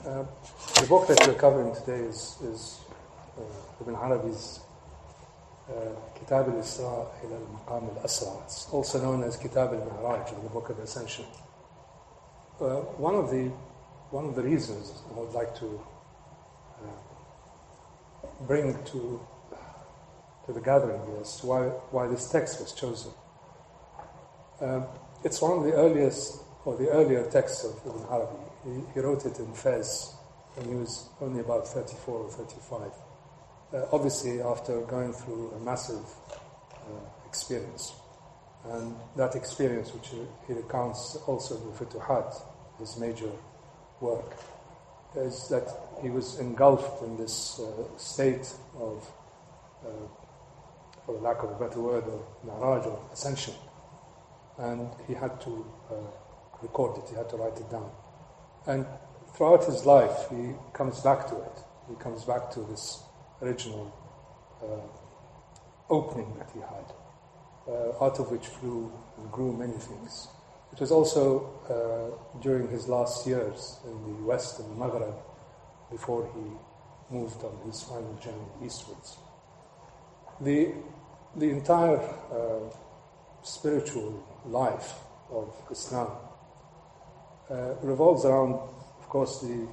Uh, the book that we're covering today is Ibn Arabi's Kitab al-Isra ila al-Maqam al-Asra. It's also known as Kitab al-Miraj, or the Book of Ascension. One of the reasons I would like to bring to the gathering is why this text was chosen. It's one of the earliest or the earlier texts of Ibn Arabi. He wrote it in Fez when he was only about 34 or 35. Obviously, after going through a massive experience. And that experience, which he recounts also in the Futuhat, his major work, is that he was engulfed in this state of, for the lack of a better word, of Miraj, or ascension. And he had to record it, he had to write it down. And throughout his life, he comes back to it. He comes back to this original opening that he had, out of which flew and grew many things. It was also during his last years in the West and the Maghreb, before he moved on his final journey eastwards. The entire spiritual life of Islam revolves around, of course, the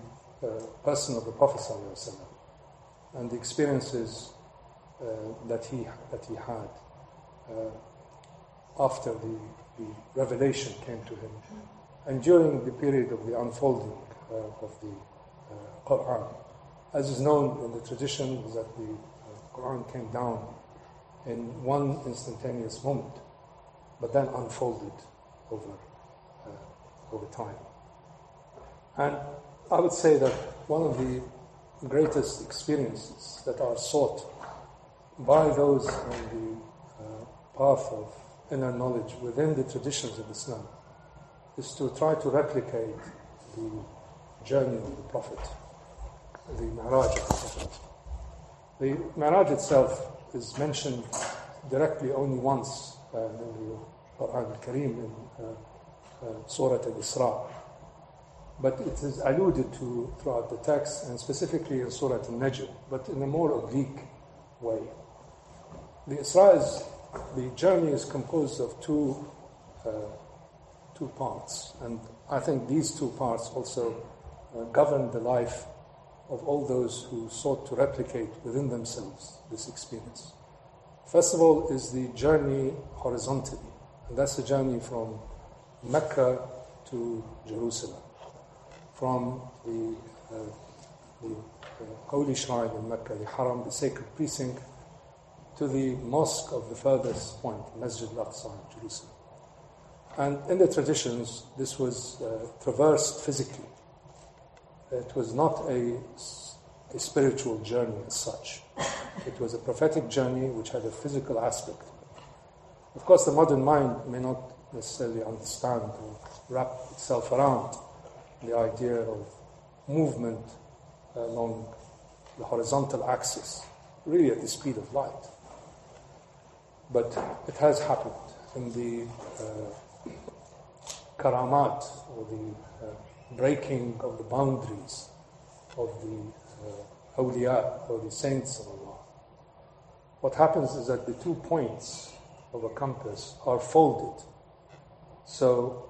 person of the Prophet ﷺ and the experiences that he had after the revelation came to him, and during the period of the unfolding of the Quran. As is known in the tradition, is that the Quran came down in one instantaneous moment, but then unfolded over time. And I would say that one of the greatest experiences that are sought by those on the path of inner knowledge within the traditions of Islam is to try to replicate the journey of the Prophet, the Miraj of the Prophet. The Miraj itself is mentioned directly only once in the Quran al-Kareem in Surah al-Isra. But it is alluded to throughout the text, and specifically in Surah al-Najm, but in a more oblique way. The journey is composed of two parts, and I think these two parts also govern the life of all those who sought to replicate within themselves this experience. First of all is the journey horizontally, and that's the journey from Mecca to Jerusalem, from the holy shrine in Mecca, the Haram, the sacred precinct, to the mosque of the furthest point, Masjid al-Aqsa in Jerusalem. And in the traditions, this was traversed physically. It was not a spiritual journey as such. It was a prophetic journey which had a physical aspect. Of course, the modern mind may not necessarily understand or wrap itself around the idea of movement along the horizontal axis, really at the speed of light. But it has happened in the karamat, or the breaking of the boundaries of the awliya, or the saints of Allah. What happens is that the 2 points of a compass are folded. So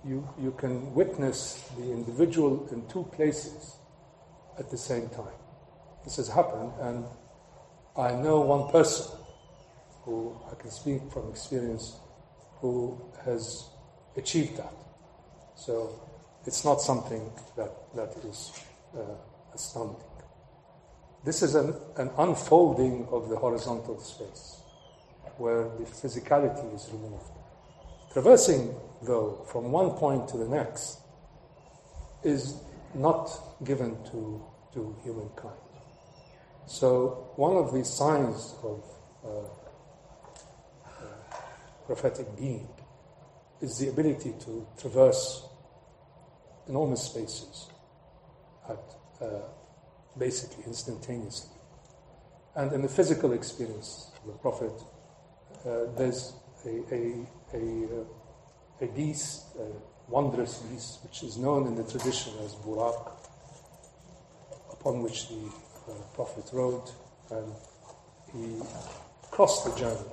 you can witness the individual in 2 places at the same time. This has happened, and I know one person who I can speak from experience who has achieved that. So it's not something that is astounding. This is an unfolding of the horizontal space where the physicality is removed. Traversing, though, from one point to the next is not given to humankind. So one of the signs of prophetic being is the ability to traverse enormous spaces at basically instantaneously. And in the physical experience of the Prophet, there's a beast, a wondrous beast, which is known in the tradition as Buraq, upon which the Prophet rode, and he crossed the journey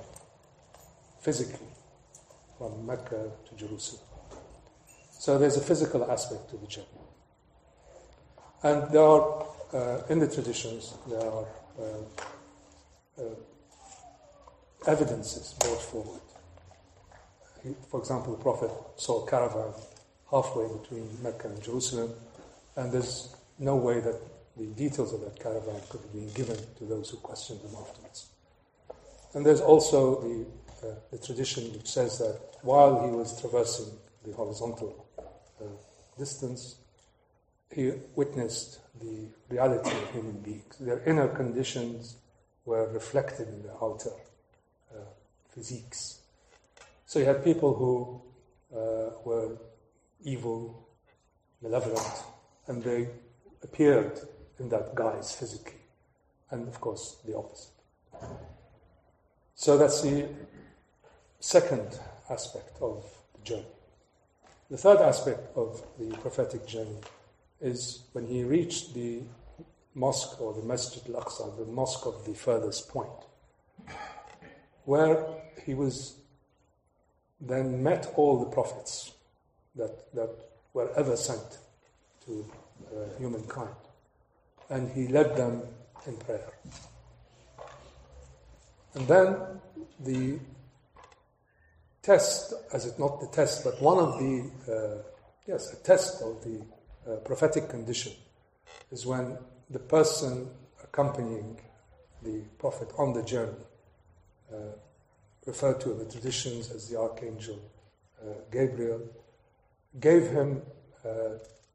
physically from Mecca to Jerusalem. So there's a physical aspect to the journey. And there are, in the traditions, there are evidences brought forward. For example, the Prophet saw a caravan halfway between Mecca and Jerusalem, and there's no way that the details of that caravan could have been given to those who questioned him afterwards. And there's also the tradition which says that while he was traversing the horizontal distance, he witnessed the reality of human beings. Their inner conditions were reflected in their outer physiques. So you had people who were evil, malevolent, and they appeared in that guise physically, and of course the opposite. So that's the second aspect of the journey. The third aspect of the prophetic journey is when he reached the mosque, or the Masjid al-Aqsa, the mosque of the furthest point, where he was then met all the prophets that were ever sent to humankind, and he led them in prayer. And then the test, as it's not the test, but one of the, a test of the prophetic condition is when the person accompanying the Prophet on the journey, referred to in the traditions as the Archangel Gabriel, gave him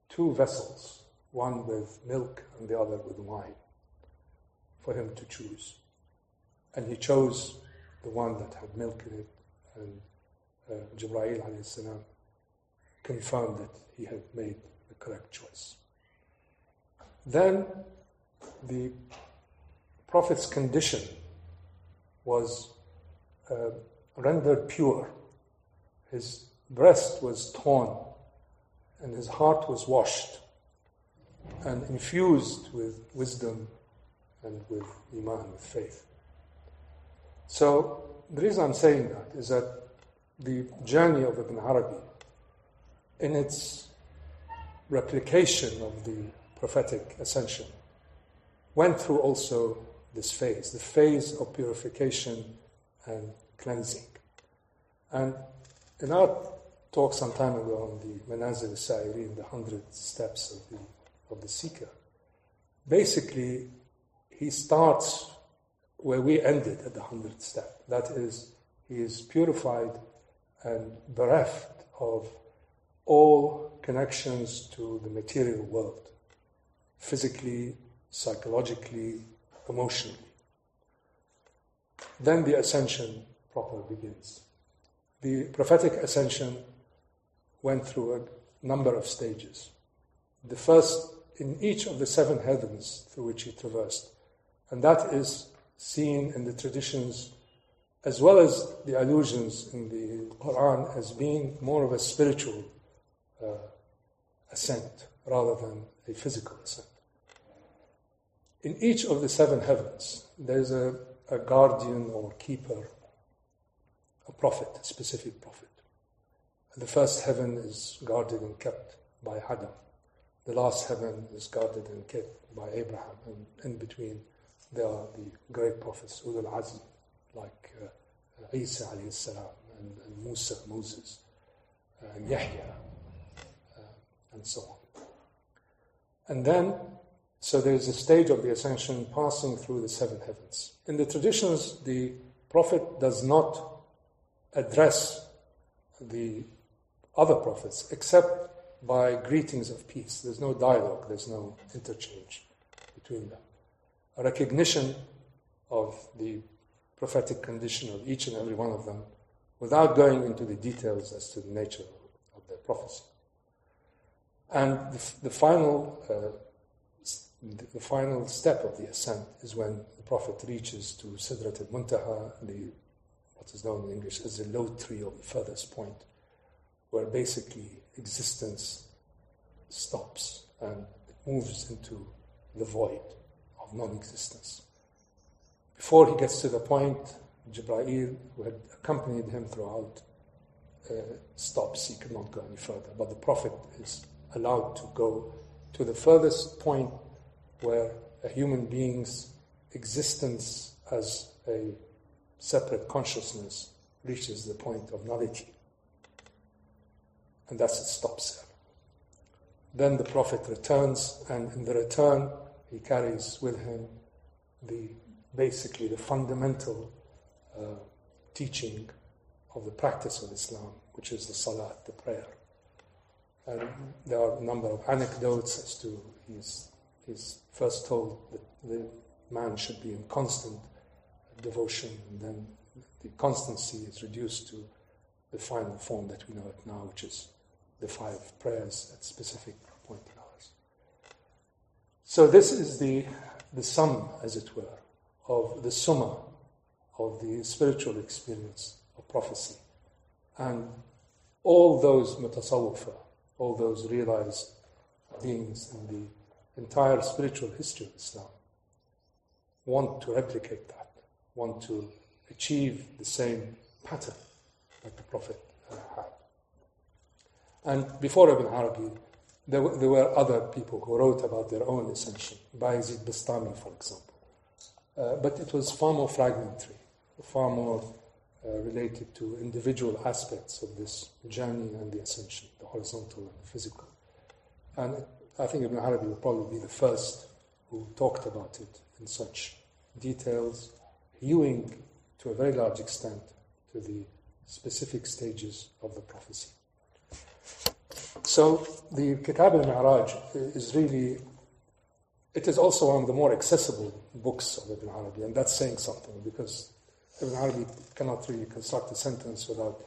two vessels, one with milk and the other with wine, for him to choose. And he chose the one that had milk in it, and Jibreel alayhi salam confirmed that he had made the correct choice. Then the Prophet's condition was rendered pure. His breast was torn, and his heart was washed and infused with wisdom and with iman, with faith. So the reason I'm saying that is that the journey of Ibn Arabi, in its replication of the prophetic ascension, went through also this phase, the phase of purification and cleansing. And in our talk some time ago on the Manazil al-Sa'irin, the 100 steps of the seeker, basically he starts where we ended at the 100th step. That is, he is purified and bereft of all connections to the material world, physically, psychologically, emotionally. Then the ascension proper begins. The prophetic ascension went through a number of stages. The first in each of the 7 heavens through which he traversed, and that is seen in the traditions as well as the allusions in the Quran as being more of a spiritual ascent rather than a physical ascent. In each of the 7 heavens, there's a guardian or keeper, a prophet, a specific prophet. The first heaven is guarded and kept by Adam. The last heaven is guarded and kept by Abraham. And in between, there are the great prophets, Ulul Azm, like Isa alayhi salam, and Musa, Moses, and Yahya, and so on. And then, so there's a stage of the ascension passing through the 7 heavens. In the traditions, the prophet does not address the other prophets except by greetings of peace. There's no dialogue, there's no interchange between them. A recognition of the prophetic condition of each and every one of them without going into the details as to the nature of their prophecy. And the final step of the ascent is when the Prophet reaches to Sidrat al-Muntaha, what is known in English as the low tree, or the furthest point, where basically existence stops and it moves into the void of non-existence. Before he gets to the point, Jibreel, who had accompanied him throughout, stops. He could not go any further. But the Prophet is allowed to go to the furthest point where a human being's existence as a separate consciousness reaches the point of nullity. And thus it stops there. Then the Prophet returns, and in the return, he carries with him basically the fundamental teaching of the practice of Islam, which is the salat, the prayer. And there are a number of anecdotes as to he's first told that the man should be in constant devotion, and then the constancy is reduced to the final form that we know it now, which is the 5 prayers at specific appointed hours. So this is the sum, as it were, of the summa of the spiritual experience of prophecy. And all those mutasawwifa, all those realized beings in the entire spiritual history of Islam want to replicate that, want to achieve the same pattern that the Prophet had. And before Ibn Arabi, there were other people who wrote about their own ascension, Bayezid Bastami, for example. But it was far more fragmentary, far more related to individual aspects of this journey and the ascension, the horizontal and the physical. And I think Ibn Arabi will probably be the first who talked about it in such details, hewing to a very large extent to the specific stages of the prophecy. So the Kitab al-Miraj is really, it is also one of the more accessible books of Ibn Arabi, and that's saying something, because Ibn Arabi cannot really construct a sentence without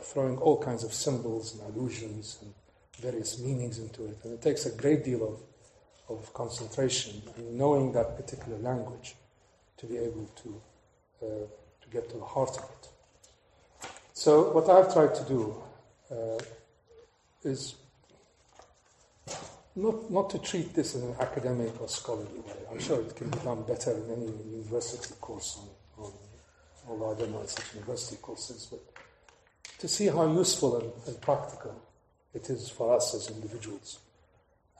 throwing all kinds of symbols and allusions and various meanings into it. And it takes a great deal of concentration and knowing that particular language to be able to get to the heart of it. So what I've tried to do is not to treat this in an academic or scholarly way. I'm sure it can be done better in any university course although I don't know such university courses, but to see how useful and practical it is for us as individuals.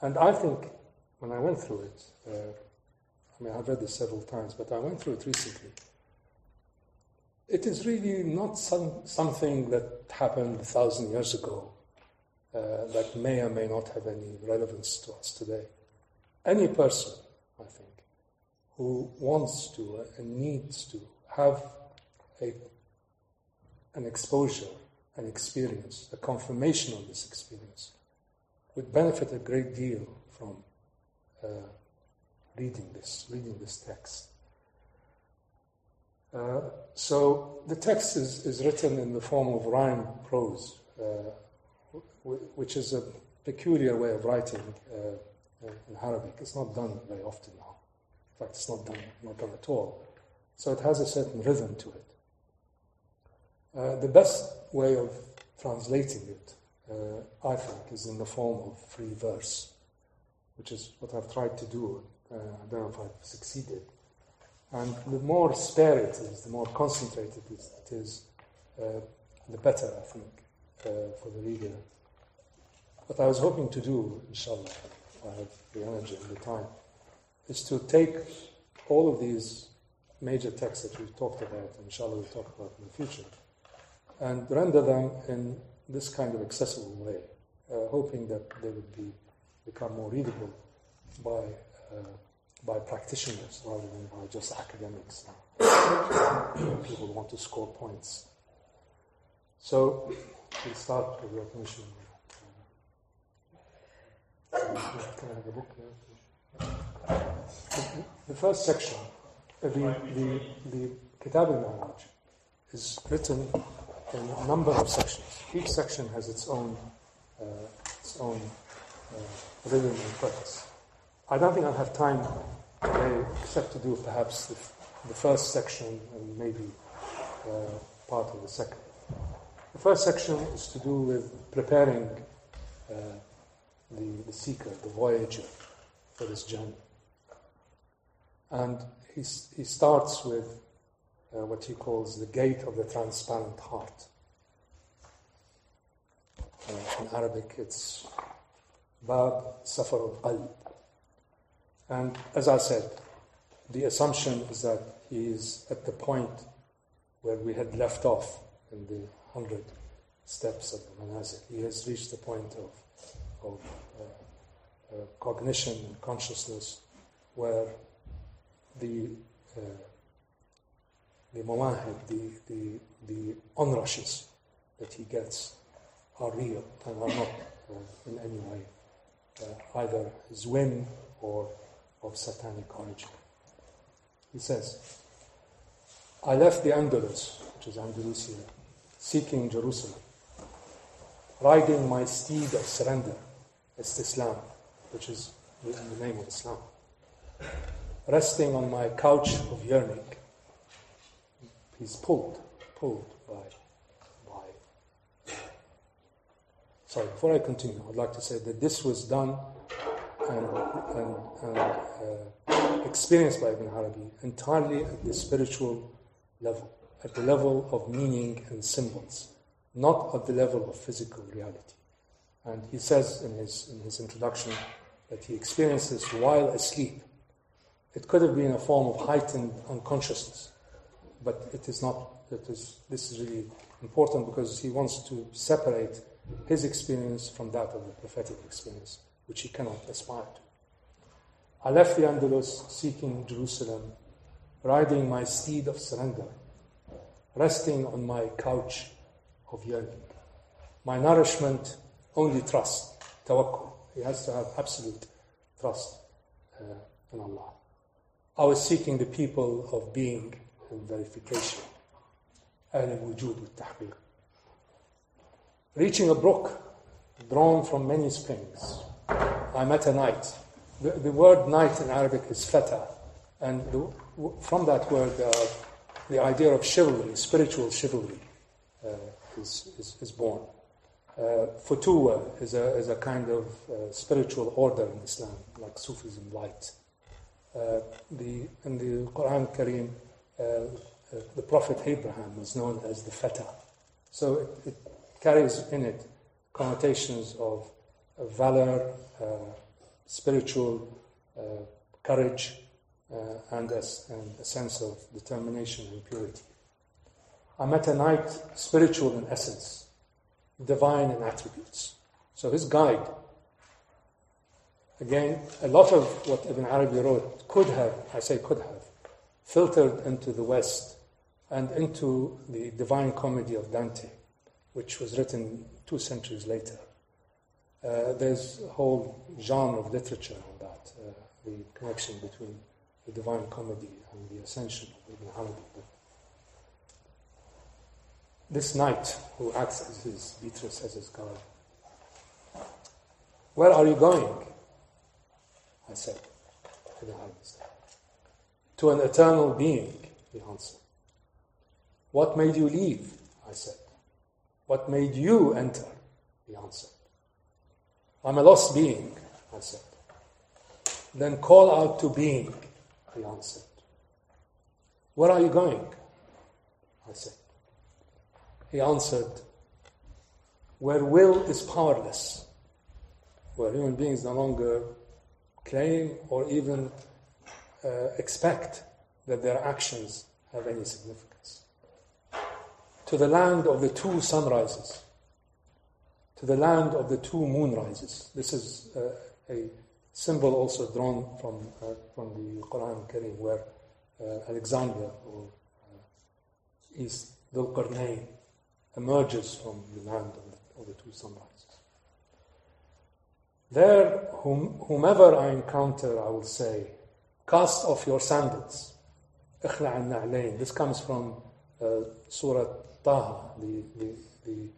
And I think when I went through it, I've read this several times, but I went through it recently. It is really not something that happened 1,000 years ago that may or may not have any relevance to us today. Any person, I think, who wants to and needs to have an exposure, an experience, a confirmation of this experience, would benefit a great deal from reading this text. So the text is written in the form of rhyme prose, which is a peculiar way of writing in Arabic. It's not done very often now. In fact, it's not done at all. So it has a certain rhythm to it. The best way of translating it, I think, is in the form of free verse, which is what I've tried to do. I don't know if I've succeeded. And the more spare it is, the more concentrated it is, the better, I think, for the reader. What I was hoping to do, inshallah, if I have the energy and the time, is to take all of these major texts that we've talked about, and inshallah we'll talk about in the future, and render them in this kind of accessible way, hoping that they would become more readable by practitioners rather than by just academics. People who want to score points. So we'll start with your permission. Can I have a book here? The first section, the Kitab al-Miraj, is written in a number of sections. Each section has its own rhythm and purpose. I don't think I'll have time today, except to do perhaps the first section and maybe part of the second. The first section is to do with preparing the seeker, the voyager, for this journey. And he starts with what he calls the gate of the transparent heart. In Arabic, it's Bab Safar al-Qalb. And as I said, the assumption is that he is at the point where we had left off in the 100 steps of the manazil. He has reached the point of cognition and consciousness where the mawahib, the onrushes that he gets are real and are not in any way either his whim or of satanic origin. He says, I left the Andalus, which is Andalusia, seeking Jerusalem, riding my steed of surrender, Istislam, which is in the name of Islam, resting on my couch of yearning. He's pulled by. Sorry, before I continue, I'd like to say that this was done and experienced by Ibn Arabi entirely at the spiritual level, at the level of meaning and symbols, not at the level of physical reality. And he says in his introduction that he experienced this while asleep. It could have been a form of heightened unconsciousness, but it is not. This is really important because he wants to separate his experience from that of the prophetic experience, which he cannot aspire to. I left the Andalus seeking Jerusalem, riding my steed of surrender, resting on my couch of yearning. My nourishment, only trust, tawakkul. He has to have absolute trust in Allah. I was seeking the people of being and verification. أهل الوجود والتحقيق. Reaching a brook drawn from many springs, I met a knight. The word knight in Arabic is fata, and from that word the idea of chivalry, spiritual chivalry, is born. Futuwa is a kind of spiritual order in Islam, like Sufism light. In the Quran Kareem, the Prophet Abraham is known as the Fata. So it carries in it connotations of valor, spiritual courage, and a sense of determination and purity. I met a knight spiritual in essence, divine in attributes. So his guide, again, a lot of what Ibn Arabi wrote could have filtered into the West and into the Divine Comedy of Dante, which was written 2 centuries later. There's a whole genre of literature on that, the connection between the Divine Comedy and the Ascension of Ibn Arabi. This knight who acts as his Beatrice, as his guide. Where are you going? I said. Ibn Arabi said. To an eternal being, he answered. What made you leave? I said. What made you enter? He answered. I'm a lost being, I said. Then call out to being, he answered. Where are you going? I said. He answered, where will is powerless, where human beings no longer claim or even expect that their actions have any significance. To the land of the 2 sunrises, to the land of the 2 moonrises. This is a symbol also drawn from the Quran Kareem, where Alexander or East Dhul Qarnayn emerges from the land of the 2 sunrises. There, whomever I encounter, I will say, cast off your sandals. اخلع النعلين. This comes from Surah Taha, the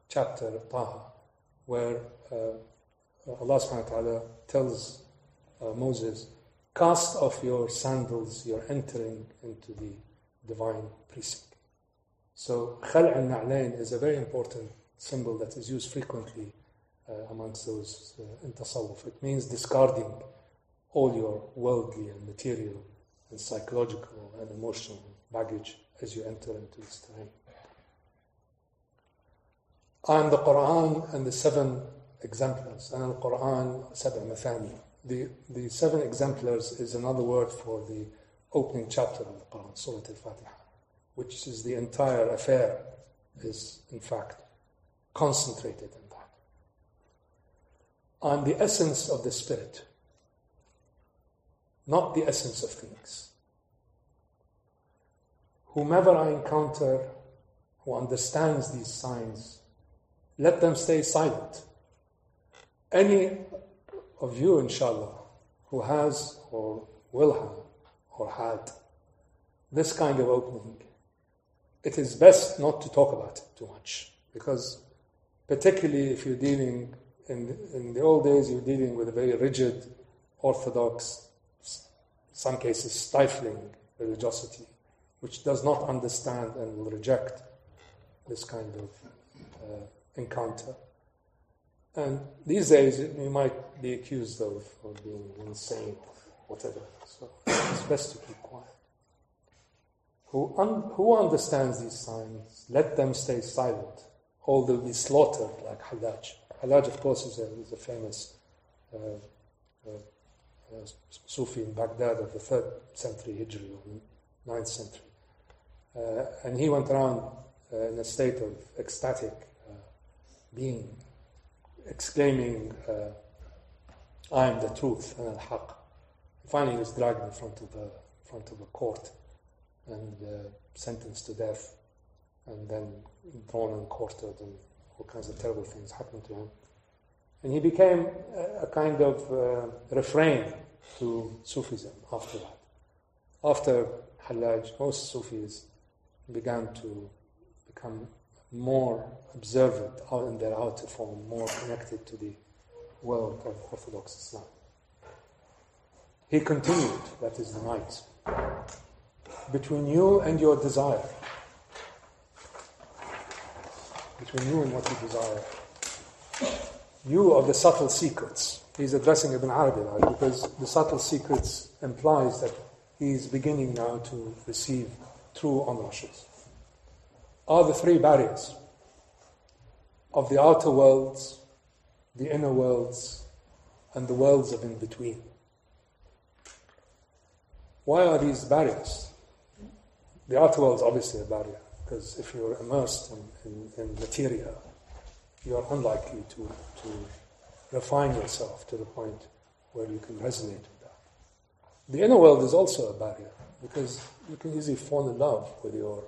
chapter Taha, where Allah subhanahu wa ta'ala tells Moses, cast off your sandals, you're entering into the divine precinct. So خلع النعلين is a very important symbol that is used frequently amongst those in tasawwuf. It means discarding all your worldly and material and psychological and emotional baggage as you enter into this terrain. And the Quran and the 7 exemplars, and the Quran 7 mathani. The 7 exemplars is another word for the opening chapter of the Quran, Surah Al-Fatiha, which is the entire affair, is in fact concentrated in that. And the essence of the spirit, not the essence of things. Whomever I encounter who understands these signs, let them stay silent. Any of you, inshallah, who has or will have or had this kind of opening, it is best not to talk about it too much, because particularly if you're dealing, in the old days, you're dealing with a very rigid, orthodox, some cases stifling religiosity, which does not understand and will reject this kind of encounter. And these days, you might be accused of being insane or whatever. So it's best to keep quiet. Who understands these signs, let them stay silent, or they'll be slaughtered like Hallaj. Hallaj, of course, is a famous Sufi in Baghdad of the 3rd century Hijri, or 9th century. And he went around in a state of ecstatic being, exclaiming, I am the truth and al-haq. Finally, he was dragged in front of the court and sentenced to death, and then drawn and quartered, and all kinds of terrible things happened to him. And he became a kind of refrain to Sufism after that. After Hallaj, most Sufis began to become more observant in their outer form, more connected to the world of Orthodox Islam. He continued, that is the night, between you and your desire, between you and what you desire, you are the subtle secrets. He's addressing Ibn Arabi now, because the subtle secrets implies that he's beginning now to receive true onrushes. Are the 3 barriers of the outer worlds, the inner worlds, and the worlds of in between. Why are these barriers? The outer world is obviously a barrier, because if you're immersed in material, you're unlikely to refine yourself to the point where you can resonate with that. The inner world is also a barrier, because you can easily fall in love with your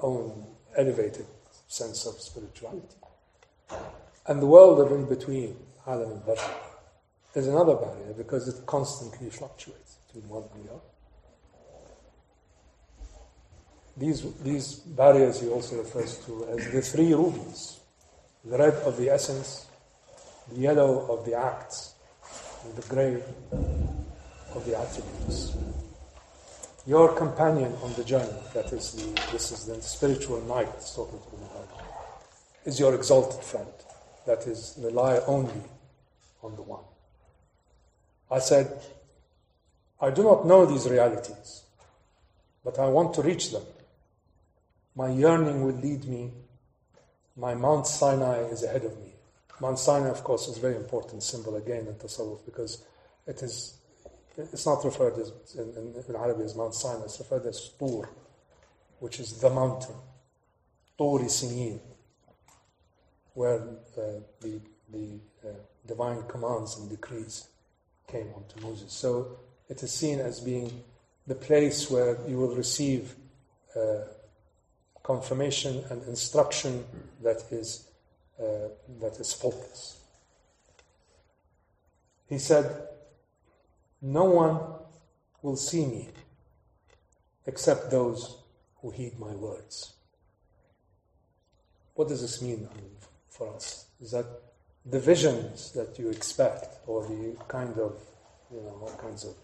own elevated sense of spirituality. And the world of in between, alam al-bashar, is another barrier, because it constantly fluctuates between one and the other. These barriers he also refers to as the 3 rubies: the red of the essence, the yellow of the acts, and the grey of the attributes. Your companion on the journey, this is the spiritual night it's talking to me about, is your exalted friend. That is, rely only on the one. I said, I do not know these realities, but I want to reach them. My yearning will lead me. My Mount Sinai is ahead of me. Mount Sinai, of course, is a very important symbol again in Tasawwuf, because it's not referred as in Arabic as Mount Sinai. It's referred as Tur, which is the mountain, Turi Sinin, where the divine commands and decrees came onto Moses. So it is seen as being the place where you will receive confirmation and instruction that is faultless. He said, no one will see me except those who heed my words. What does this mean for us? Is that the visions that you expect, or the kind of, all kinds of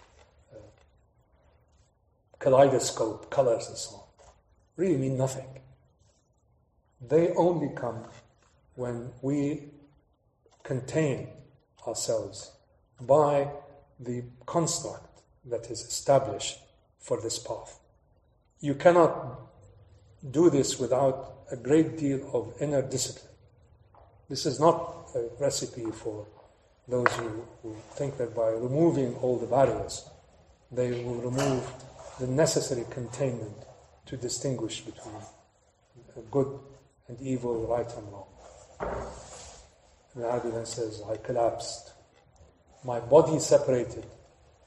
kaleidoscope colors and so on, really mean nothing. They only come when we contain ourselves by the construct that is established for this path. You cannot do this without a great deal of inner discipline. This is not a recipe for those who think that by removing all the barriers, they will remove the necessary containment to distinguish between good and evil, right and wrong. And Arabi then says, I collapsed. My body separated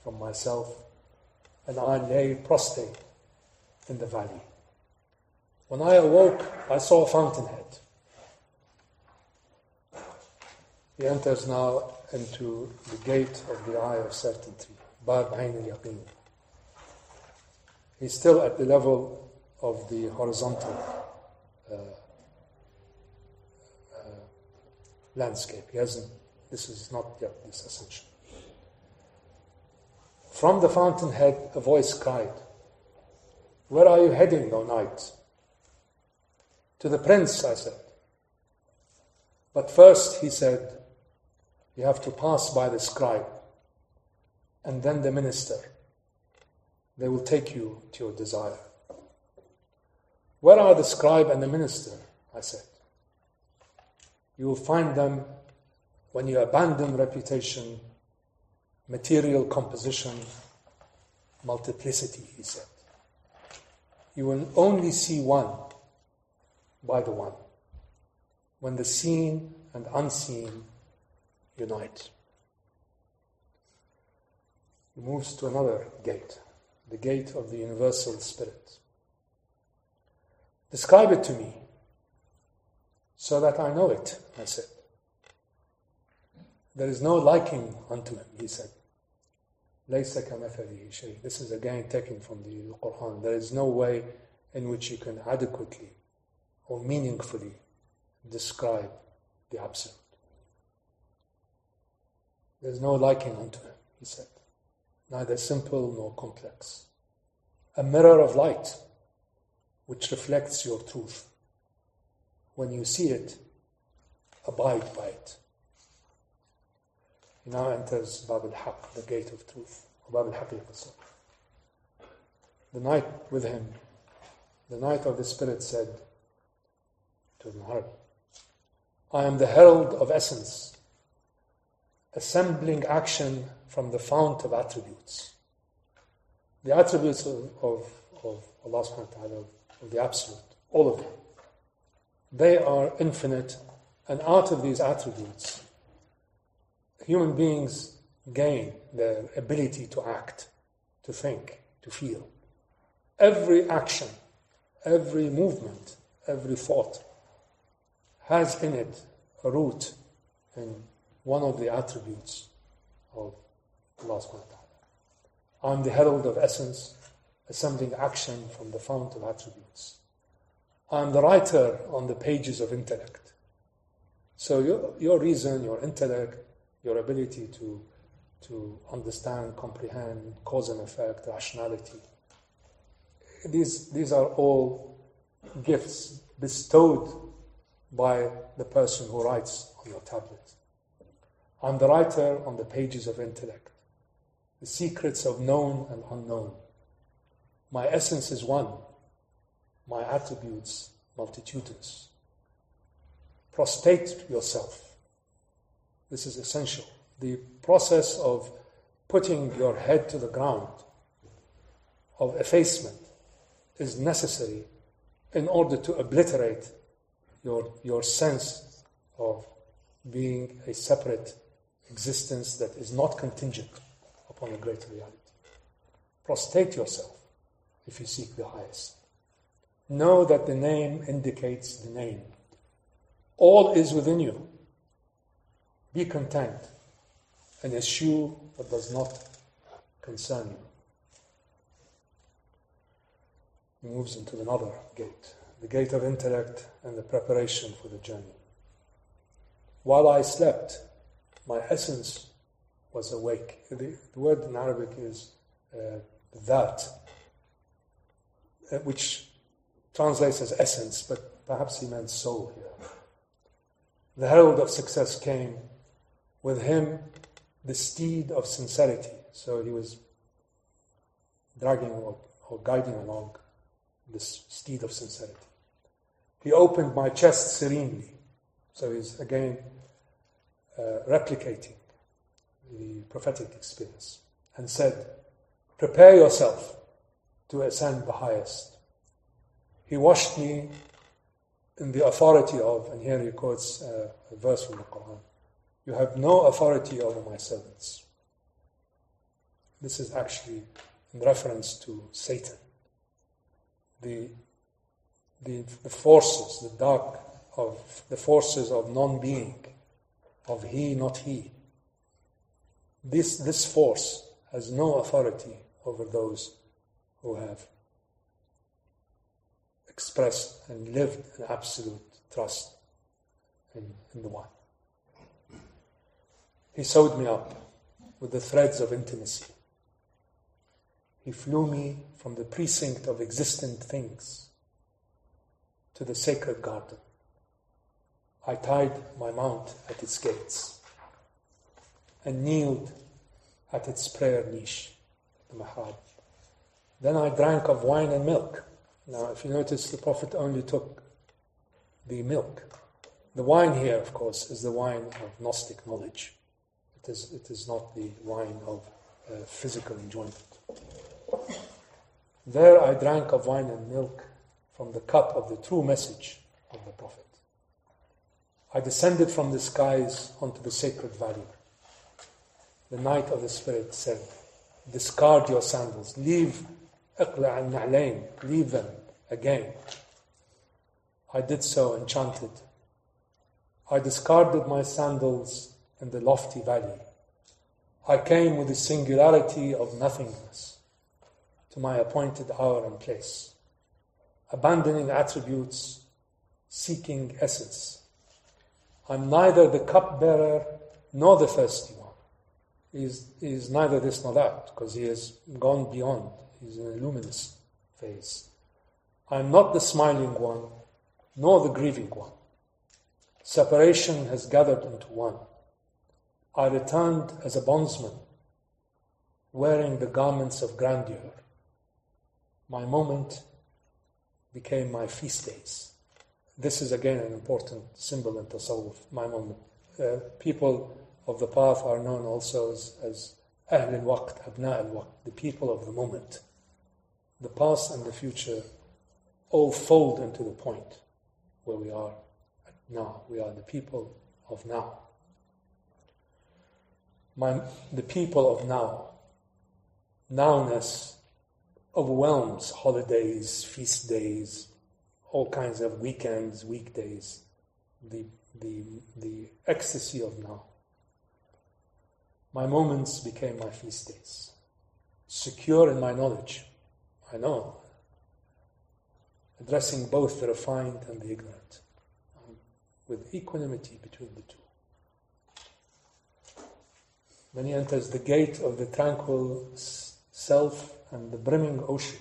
from myself, and I lay prostrate in the valley. When I awoke, I saw a fountainhead. He enters now into the gate of the eye of certainty, Bab Ayn al-Yaqeen. He's still at the level of the horizontal landscape. This is not yet this ascension. From the fountainhead, a voice cried, "Where are you heading, O knight?" "To the prince," I said. "But first," he said, "you have to pass by the scribe and then the minister. They will take you to your desire." "Where are the scribe and the minister?" I said. "You will find them when you abandon reputation, material composition, multiplicity," he said. "You will only see one by the one, when the seen and unseen unite." He moves to another gate, the gate of the universal spirit. "Describe it to me, so that I know it," I said. "There is no liking unto him," he said. لَيْسَ كَمَثَلِهِ شَيْءٍ. This is again taken from the Quran. There is no way in which you can adequately or meaningfully describe the Absolute. There is no liking unto him, he said, neither simple nor complex. A mirror of light which reflects your truth. When you see it, abide by it. He now enters Bab al-Haq, the gate of truth, Bab al-Haqiqah. The knight with him, the knight of the spirit, said to Ibn Arabi, "I am the herald of essence, assembling action from the fount of attributes." The attributes of Allah subhanahu wa ta'ala, of the Absolute, all of them. They are infinite, and out of these attributes, human beings gain their ability to act, to think, to feel. Every action, every movement, every thought has in it a root in one of the attributes of Allah subhanahu wa ta'ala. I'm the herald of essence, assembling action from the fount of attributes. I'm the writer on the pages of intellect. So your reason, your intellect, your ability to understand, comprehend, cause and effect, rationality, these are all gifts bestowed by the person who writes on your tablet. I'm the writer on the pages of intellect, the secrets of known and unknown. My essence is one, my attributes multitudinous. Prostrate yourself. This is essential. The process of putting your head to the ground, of effacement, is necessary in order to obliterate your sense of being a separate existence that is not contingent upon a greater reality. Prostrate yourself if you seek the highest. Know that the name indicates the name. All is within you. Be content and eschew what does not concern you. He moves into another gate, the gate of intellect and the preparation for the journey. While I slept, my essence was awake. The word in Arabic is that, which translates as essence, but perhaps he meant soul here. The herald of success came. With him, the steed of sincerity. So he was dragging or guiding along this steed of sincerity. He opened my chest serenely. So he's again replicating the prophetic experience and said, prepare yourself to ascend the highest. He washed me in the authority of, and here he quotes a verse from the Quran, you have no authority over my servants. This is actually in reference to Satan. The forces, the dark of the forces of non-being, of he, not he. This force has no authority over those who have expressed and lived an absolute trust in the One. He sewed me up with the threads of intimacy. He flew me from the precinct of existent things to the sacred garden. I tied my mount at its gates and kneeled at its prayer niche, the mihrab. Then I drank of wine and milk. Now, if you notice, the Prophet only took the milk. The wine here, of course, is the wine of Gnostic knowledge. It is not the wine of physical enjoyment. There I drank of wine and milk from the cup of the true message of the Prophet. I descended from the skies onto the sacred valley. The Knight of the Spirit said, discard your sandals, leave اقلع النعلين, leave them again. I did so enchanted. I discarded my sandals in the lofty valley. I came with the singularity of nothingness to my appointed hour and place, abandoning attributes, seeking essence. I'm neither the cupbearer nor the thirsty one. He is neither this nor that, because he has gone beyond. He's in a luminous phase. I'm not the smiling one, nor the grieving one. Separation has gathered into one. I returned as a bondsman, wearing the garments of grandeur. My moment became my feast days. This is again an important symbol in Tasawwuf, my moment. People of the path are known also as Ahl al-Waqt, Abna al-Waqt, the people of the moment. The past and the future all fold into the point where we are at now. We are the people of now. The people of now. Nowness overwhelms holidays, feast days, all kinds of weekends, weekdays, the ecstasy of now. My moments became my feast days. Secure in my knowledge, I know, addressing both the refined and the ignorant, with equanimity between the two. Then he enters the gate of the tranquil self and the brimming ocean.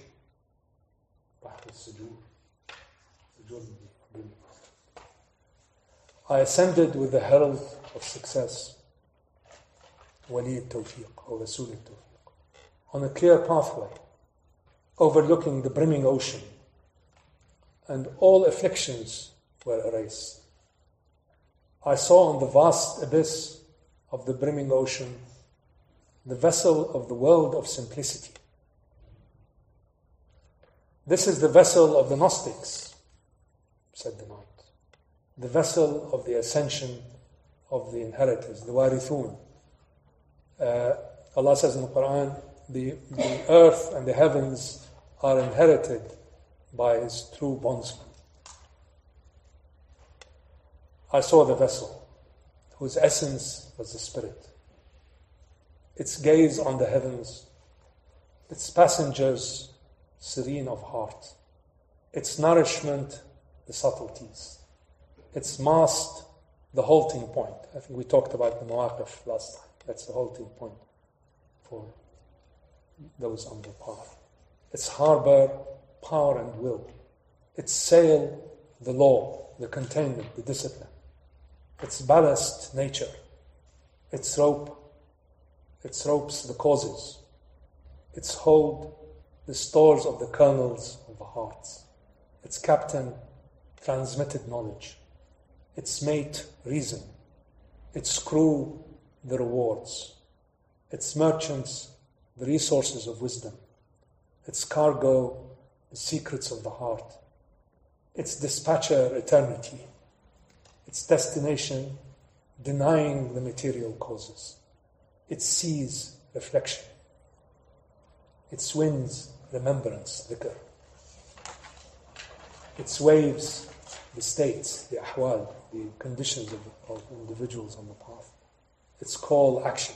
I ascended with the herald of success, Wali al-Tawfiq, or Rasul al-Tawfiq, on a clear pathway, overlooking the brimming ocean, and all afflictions were erased. I saw on the vast abyss of the brimming ocean the vessel of the world of simplicity. This is the vessel of the Gnostics, said the Knight. The vessel of the ascension of the inheritors, the warithun. Allah says in the Quran, the earth and the heavens are inherited by His true bondsmen. I saw the vessel, whose essence was the Spirit. Its gaze on the heavens, its passengers serene of heart, its nourishment, the subtleties, its mast, the halting point. I think we talked about the mawaqif last time. That's the halting point for those on the path. Its harbor, power and will. Its sail, the law, the containment, the discipline. Its ballast, nature. Its rope, its ropes the causes, its hold the stores of the kernels of the hearts, its captain transmitted knowledge, its mate reason, its crew the rewards, its merchants the resources of wisdom, its cargo the secrets of the heart, its dispatcher eternity, its destination denying the material causes, its seas reflection, its winds remembrance, dhikr, its waves the states, the ahwal, the conditions of individuals on the path, its call action.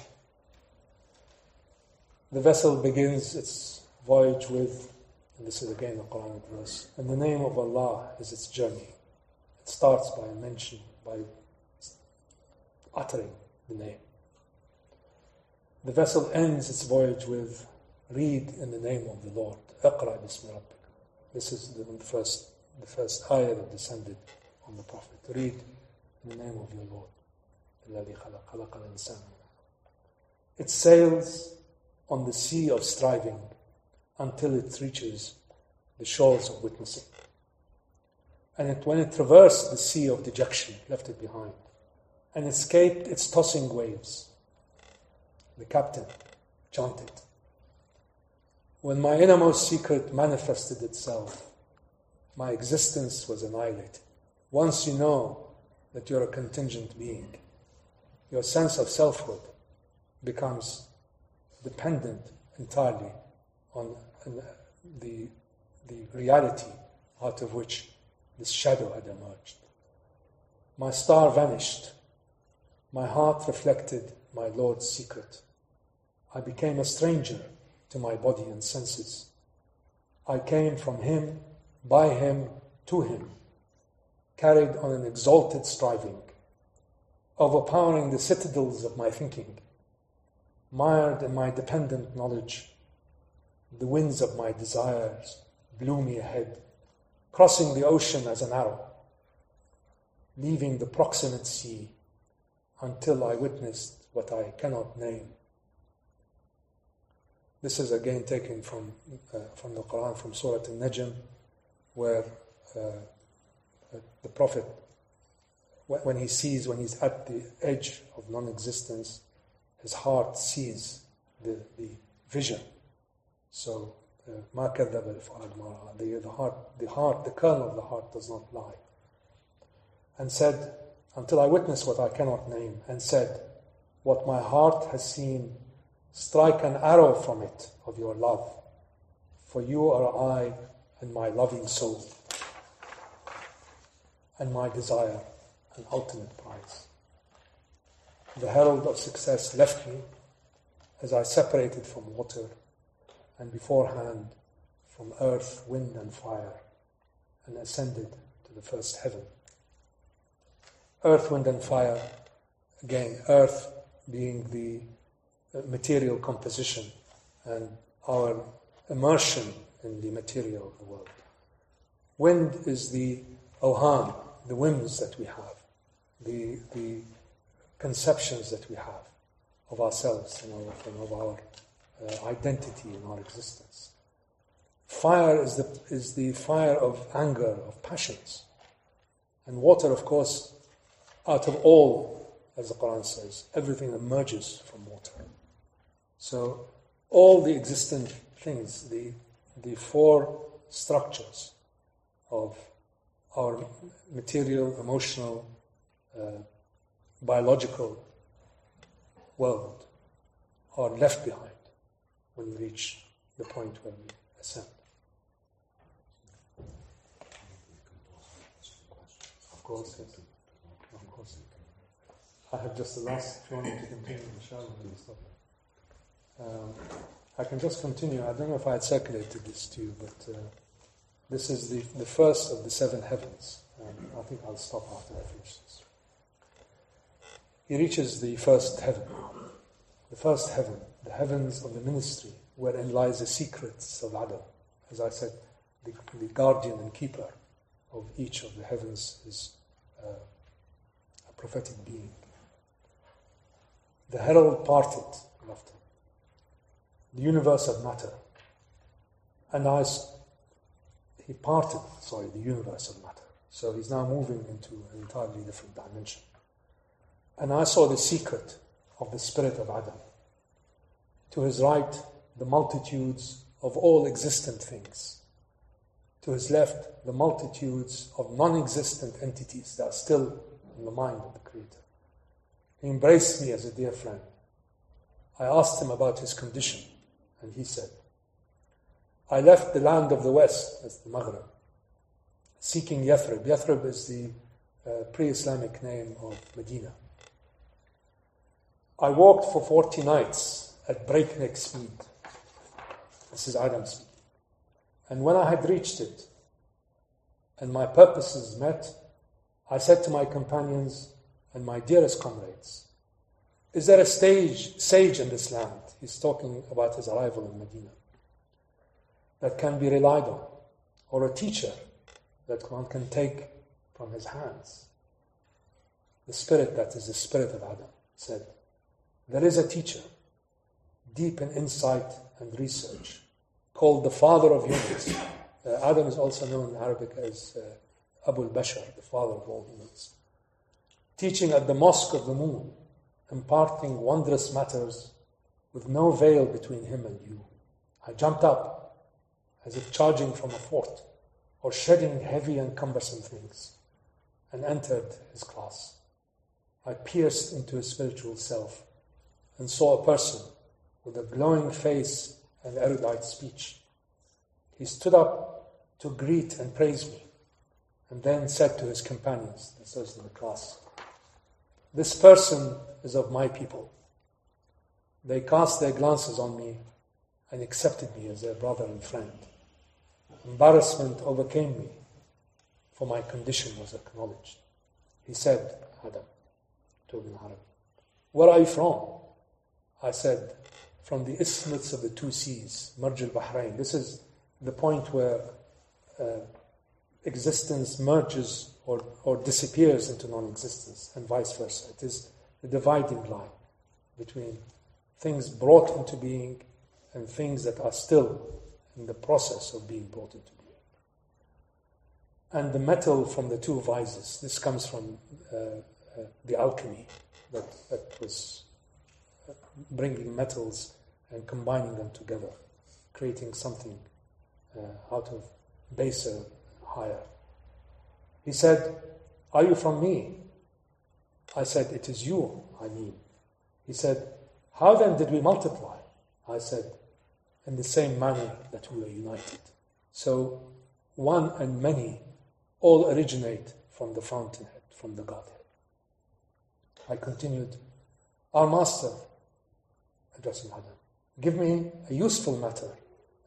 The vessel begins its voyage with, and this is again a Quranic verse, in the name of Allah is its journey. It starts by uttering the name. The vessel ends its voyage with, read in the name of the Lord. Iqra bismi rabbik. This is the first ayah that descended on the Prophet. Read in the name of your Lord. الذي خلق الإنسان. It sails on the sea of striving until it reaches the shores of witnessing. And when it traversed the sea of dejection, left it behind, and escaped its tossing waves, the captain chanted, when my innermost secret manifested itself, my existence was annihilated. Once you know that you're a contingent being, your sense of selfhood becomes dependent entirely on the reality out of which this shadow had emerged. My star vanished. My heart reflected my Lord's secret. I became a stranger to my body and senses. I came from Him, by Him, to Him, carried on an exalted striving, overpowering the citadels of my thinking, mired in my dependent knowledge. The winds of my desires blew me ahead, crossing the ocean as an arrow, leaving the proximate sea until I witnessed what I cannot name. This is again taken from the Quran, from Surah Al-Najm, where the Prophet, when he's at the edge of non-existence, his heart sees the vision. So, ما كذب الفؤاد ما رأى. The kernel of the heart does not lie. And said, until I witness what I cannot name, and said, what my heart has seen, strike an arrow from it of your love, for you are I and my loving soul, and my desire, an ultimate prize. The herald of success left me as I separated from water, and beforehand from earth, wind and fire, and ascended to the first heaven. Earth, wind and fire, again, earth being the material composition and our immersion in the material of the world. Wind is the awham, the whims that we have, the conceptions that we have of ourselves and of our identity in our existence. Fire is the fire of anger, of passions. And water, of course, out of all, as the Quran says, everything emerges from water. So all the existent things, the four structures of our material, emotional, biological world are left behind when we reach the point where we ascend. Of course, yes. Of course. I have just the last, if you want me to continue, inshallah, we'll stop. I can just continue. I don't know if I had circulated this to you, but this is the first of the seven heavens. I think I'll stop after I finish this. He reaches the first heaven. The first heaven, the heavens of the ministry, wherein lies the secrets of Adam. As I said, the guardian and keeper of each of the heavens is a prophetic being. The herald parted I loved him. The universe of matter. And he parted, the universe of matter. So he's now moving into an entirely different dimension. And I saw the secret of the spirit of Adam. To his right, the multitudes of all existent things. To his left, the multitudes of non-existent entities that are still in the mind of the Creator. He embraced me as a dear friend. I asked him about his condition, and he said, I left the land of the West, that's the Maghreb, seeking Yathrib. Yathrib is the pre-Islamic name of Medina. I walked for 40 nights at breakneck speed. This is Adam speaking. And when I had reached it, and my purposes met, I said to my companions and my dearest comrades, is there a sage in this land? He's talking about his arrival in Medina. That can be relied on, or a teacher that one can take from his hands. The spirit that is the spirit of Adam said, there is a teacher, deep in insight and research, called the father of humans. Adam is also known in Arabic as Abu al-Bashar, the father of all humans. Teaching at the mosque of the moon, imparting wondrous matters with no veil between him and you. I jumped up, as if charging from a fort, or shedding heavy and cumbersome things, and entered his class. I pierced into his spiritual self, and saw a person with a glowing face and erudite speech. He stood up to greet and praise me, and then said to his companions, this was in the class, this person is of my people. They cast their glances on me and accepted me as their brother and friend. Embarrassment overcame me, for my condition was acknowledged. He said, Adam, to Ibn Arabi, where are you from? I said, from the isthmus of the two seas, Marj al-Bahrain. This is the point where existence merges or disappears into non-existence, and vice versa. It is the dividing line between things brought into being and things that are still in the process of being brought into being. And the metal from the two vices, this comes from the alchemy that was bringing metals and combining them together, creating something out of baser, higher. He said, are you from me? I said, it is you, I mean. He said, how then did we multiply? I said, in the same manner that we were united. So one and many all originate from the fountainhead, from the Godhead. I continued, our master, addressing Adam, give me a useful matter,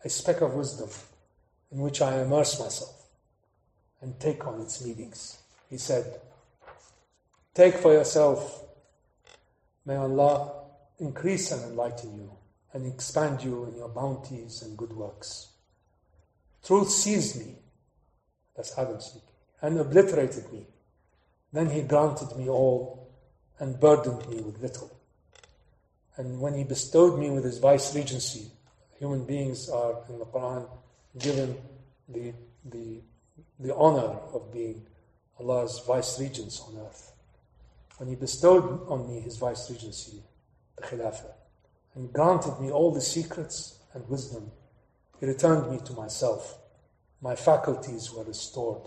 a speck of wisdom in which I immerse myself and take on its meanings. He said, take for yourself, may Allah increase and enlighten you and expand you in your bounties and good works. Truth seized me, that's Adam speaking, and obliterated me. Then he granted me all and burdened me with little. And when he bestowed me with his vice regency, human beings are in the Quran given the honor of being Allah's vice regents on earth. When he bestowed on me his vice regency, the Khilafah, and granted me all the secrets and wisdom, he returned me to myself. My faculties were restored,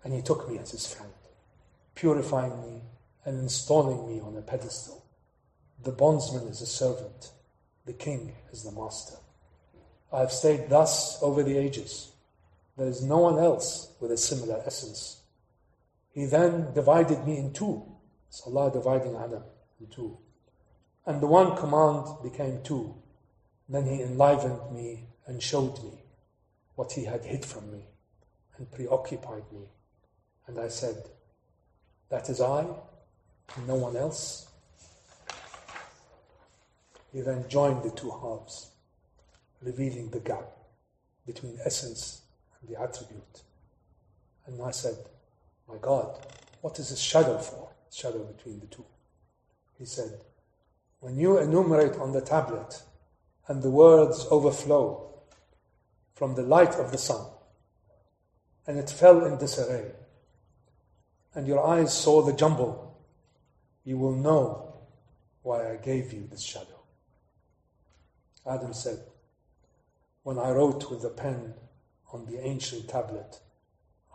and he took me as his friend, purifying me and installing me on a pedestal. The bondsman is a servant, the king is the master. I have stayed thus over the ages. There is no one else with a similar essence. He then divided me in two. It's Allah dividing Adam in two. And the one command became two. Then he enlivened me and showed me what he had hid from me and preoccupied me. And I said, that is I, and no one else. He then joined the two halves, revealing the gap between essence and the attribute. And I said, my God, what is this shadow for? Shadow between the two. He said, When you enumerate on the tablet and the words overflow from the light of the sun, and it fell in disarray, and your eyes saw the jumble, you will know why I gave you this shadow. Adam said, when I wrote with the pen on the ancient tablet,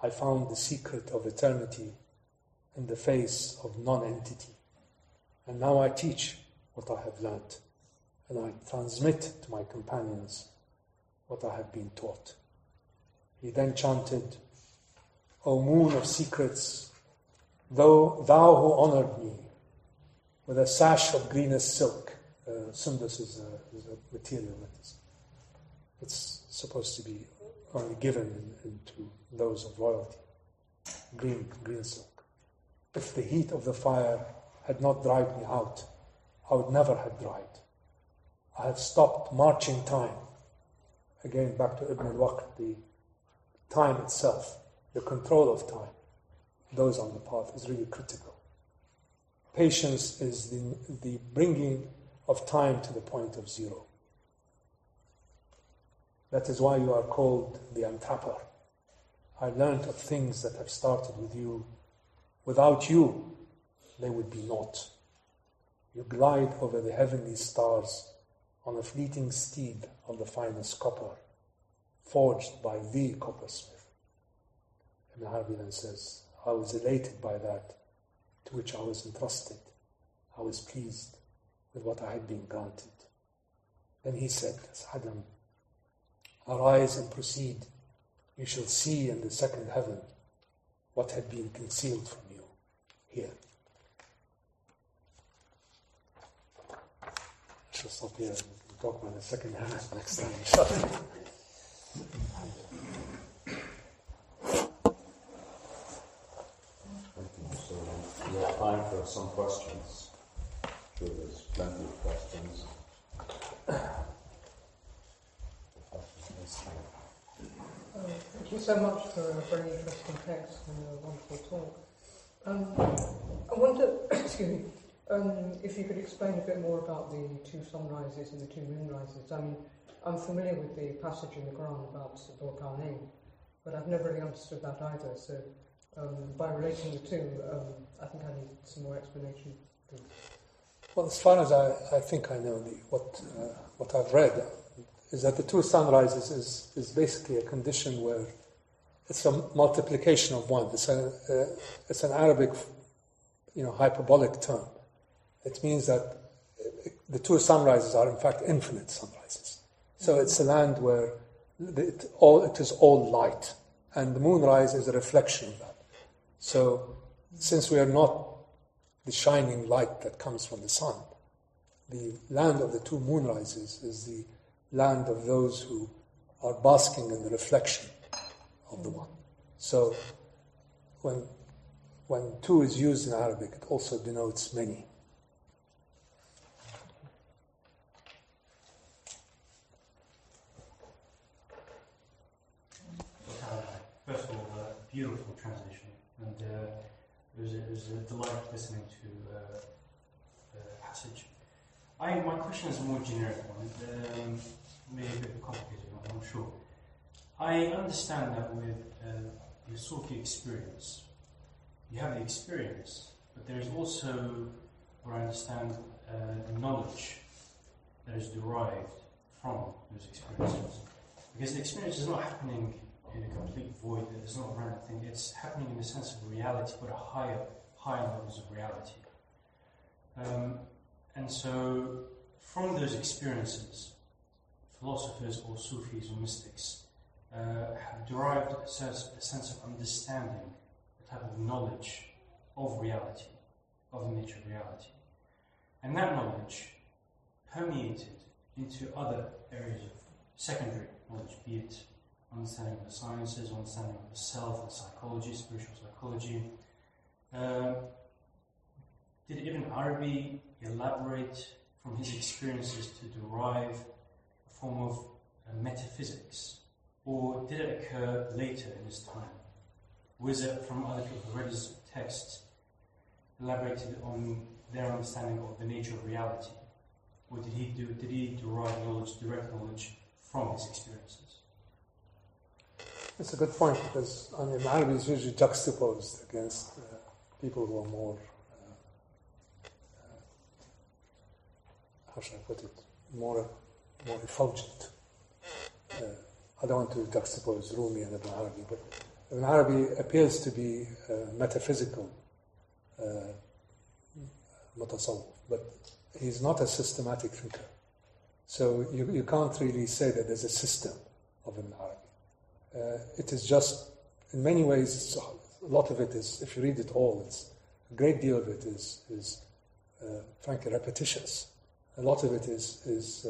I found the secret of eternity in the face of non-entity. And now I teach what I have learnt, and I transmit to my companions what I have been taught. He then chanted, O moon of secrets, thou who honoured me with a sash of greenest silk. Sundus is a material that it's supposed to be only given to those of royalty. Green silk. If the heat of the fire had not dried me out, I would never have dried. I have stopped marching time. Again, back to Ibn al-Waqt, the time itself, the control of time, those on the path is really critical. Patience is the bringing of time to the point of zero. That is why you are called the untapper. I learned of things that have started with you. Without you, they would be naught. You glide over the heavenly stars on a fleeting steed of the finest copper, forged by the coppersmith. Ibn Arabi then says, I was elated by that to which I was entrusted. I was pleased with what I had been granted. Then he said, as Adam, arise and proceed. You shall see in the second heaven what had been concealed from you here. I shall stop here and talk about the second heaven next time. So we have time for some questions. I'm sure there's plenty of questions. Thank you so much for a very interesting text and a wonderful talk. I wonder, excuse me, if you could explain a bit more about the two sunrises and the two moonrises. I mean, I'm familiar with the passage in the Quran about Dhul Qarnayn, but I've never really understood that either. So, by relating the two, I think I need some more explanation. Well, as far as I think I know, what I've read is that the two sunrises is basically a condition where it's a multiplication of one. It's an Arabic, hyperbolic term. It means that the two sunrises are in fact infinite sunrises. So it's a land where it is all light, and the moonrise is a reflection of that. So, since we are not the shining light that comes from the sun, the land of the two moonrises is the land of those who are basking in the reflection of the one. So, when two is used in Arabic, it also denotes many. First of all, beautiful translation, and it was a delight listening to the passage. My question is a more generic one, maybe a bit complicated, I'm not sure. I understand that with your Sufi experience, you have the experience, but there is also, what I understand, knowledge that is derived from those experiences. Because the experience is not happening in a complete void, it's not a random thing, it's happening in the sense of reality, but a higher levels of reality. And so, from those experiences, philosophers or Sufis or mystics have derived a sense of understanding, a type of knowledge of reality, of the nature of reality. And that knowledge permeated into other areas of secondary knowledge, be it understanding of the sciences, understanding of the self, and psychology, spiritual psychology. Did Ibn Arabi elaborate from his experiences to derive a form of metaphysics? Or did it occur later in his time? Was it from other people who read his texts, elaborated on their understanding of the nature of reality? or did he derive knowledge, direct knowledge, from his experiences? That's a good point, because Arabi is usually juxtaposed against people who are more, how should I put it, more effulgent. I don't want to juxtapose Rumi and Ibn Arabi, but Ibn Arabi appears to be metaphysical mutasawwif, but he's not a systematic thinker. So you can't really say that there's a system of Ibn Arabi. It is just, in many ways, a lot of it is, if you read it all, a great deal of it is frankly repetitious. A lot of it is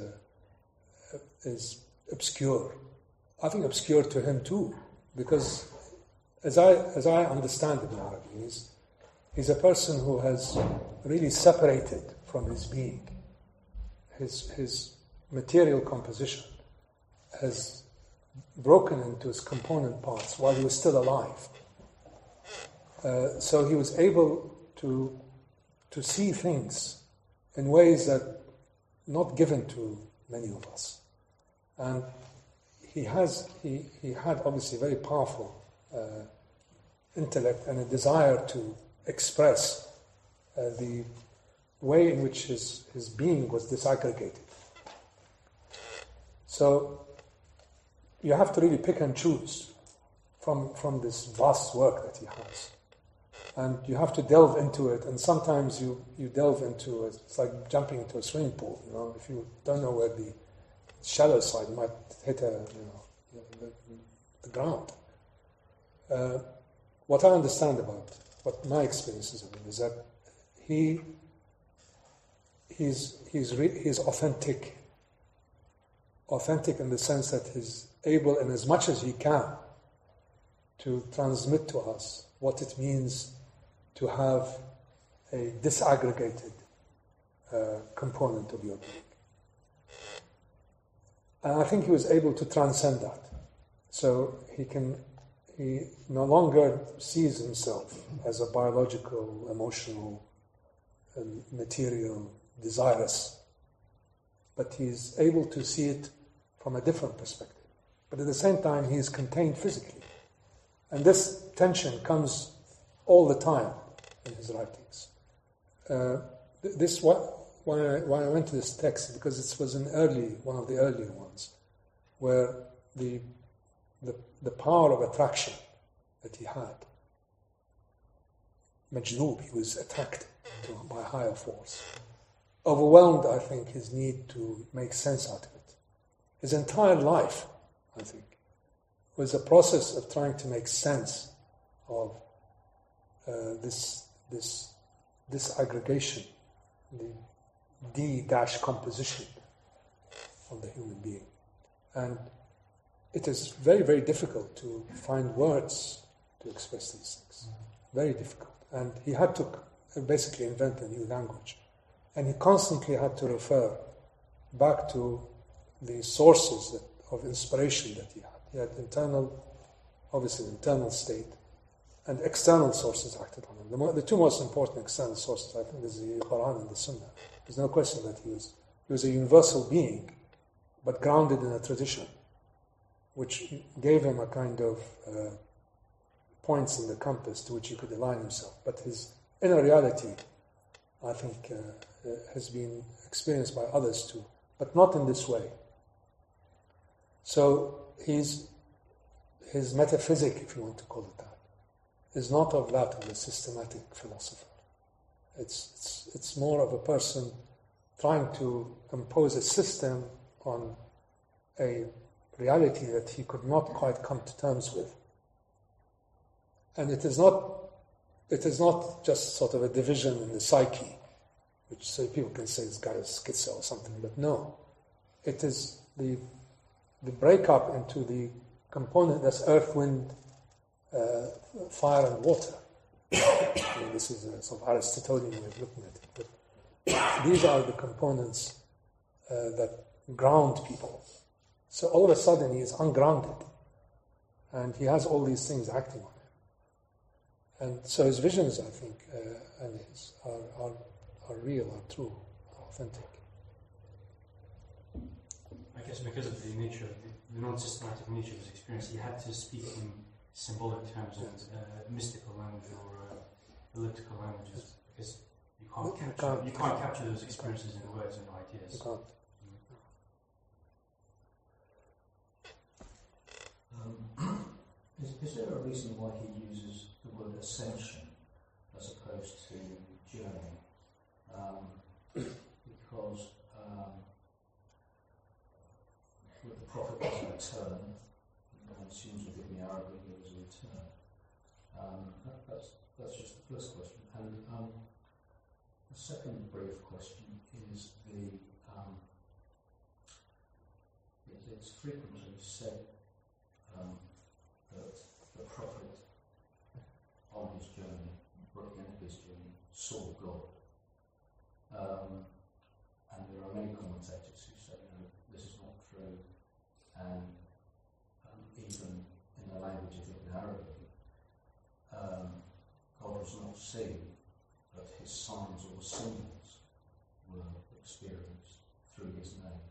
obscure. I think obscure to him too, because as I understand Ibn Arabi, he's a person who has really separated from his being. His material composition has broken into its component parts while he was still alive. So he was able to see things in ways that not given to many of us. And he had obviously very powerful intellect and a desire to express the way in which his being was disaggregated. So you have to really pick and choose from this vast work that he has. And you have to delve into it, and sometimes you delve into it, it's like jumping into a swimming pool, if you don't know where the shallow side might hit the ground. What I understand about what my experiences of him is that he's authentic in the sense that he's able, in as much as he can, to transmit to us what it means to have a disaggregated component of your being. And I think he was able to transcend that. So he no longer sees himself as a biological, emotional, material, desirous, but he's able to see it from a different perspective. But at the same time, he is contained physically. And this tension comes all the time in his writings. Why I went to this text, because it was one of the earlier ones, where the power of attraction that he had, Majnoob, he was attracted by a higher force, overwhelmed, I think, his need to make sense out of it. His entire life, I think, was a process of trying to make sense of this aggregation, the D-composition of the human being. And it is very, very difficult to find words to express these things. Very difficult. And he had to basically invent a new language. And he constantly had to refer back to the sources of inspiration that he had. He had internal state, and external sources acted on him. The two most important external sources, I think, is the Quran and the Sunnah. There's no question that he was a universal being, but grounded in a tradition, which gave him a kind of points in the compass to which he could align himself. But his inner reality, I think, has been experienced by others too, but not in this way. So his metaphysic, if you want to call it that, is not of that of a systematic philosopher. It's more of a person trying to impose a system on a reality that he could not quite come to terms with. And it is not just sort of a division in the psyche, which so people can say this guy is schizo or something, but no. It is the breakup into the component that's earth, wind, fire and water. I mean, this is a sort of Aristotelian way of looking at it. But these are the components that ground people. So all of a sudden he is ungrounded, and he has all these things acting on him. And so his visions, I think, are real, are true, are authentic. guess because of the nature, the non-systematic nature of his experience, he had to speak in symbolic terms and mystical language or elliptical languages, because you can't capture those experiences in words and ideas. You can't. Is there a reason why he uses the word ascension as opposed to journey? Because with the Prophet was a return, one assumes within the Arabi there was a return. That's just the first question. And the second brief question is it's frequently said that the Prophet on his journey, or at the end of his journey, saw God. And there are many commentators who say, no, this is not true. And even in the language of Ibn Arabi, God was not seen, but his signs or symbols were experienced through his names.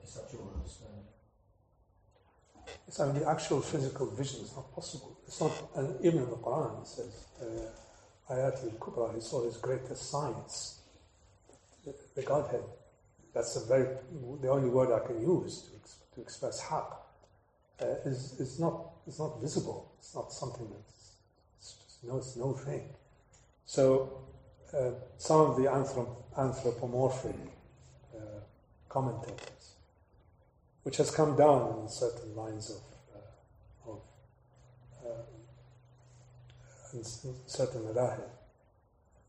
Is that your understanding? Yes, I mean, the actual physical vision is not possible. It's not, and even in the Quran it says, Ayat al-Kubra, he saw his greatest signs, the Godhead. That's the only word I can use to express haqq. Is not visible. It's not something it's no thing. So some of the anthropomorphic commentators, which has come down in certain lines of in certain madahib,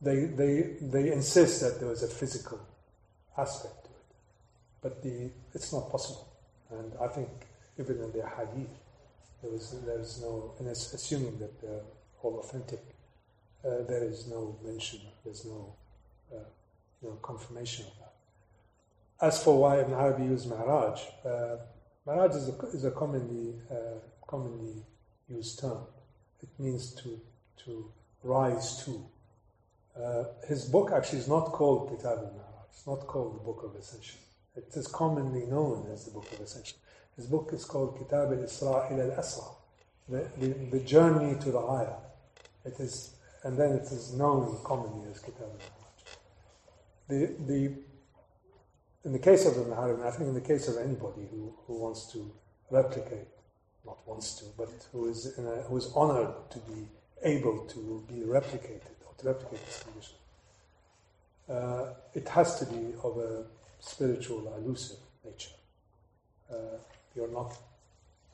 they insist that there was a physical aspect to it, but it's not possible. And I think even in the hadith, there is no, and it's assuming that they're all authentic, there is no mention, there's no confirmation of that. As for why Ibn Arabi used Miraj, Miraj is a commonly used term. It means to rise to. His book actually is not called Kitab al-Miraj. It's not called the Book of Ascension. It is commonly known as the Book of Ascension. His book is called Kitab al-Isra ila al-Asra, the journey to the higher. It is, and then it is known commonly as Kitab al-Miraj. In the case of Ibn Arabi, I think in the case of anybody who wants to replicate, not wants to, but who is honored to be able to be replicated or to replicate this condition, it has to be of a spiritual, elusive nature. You're not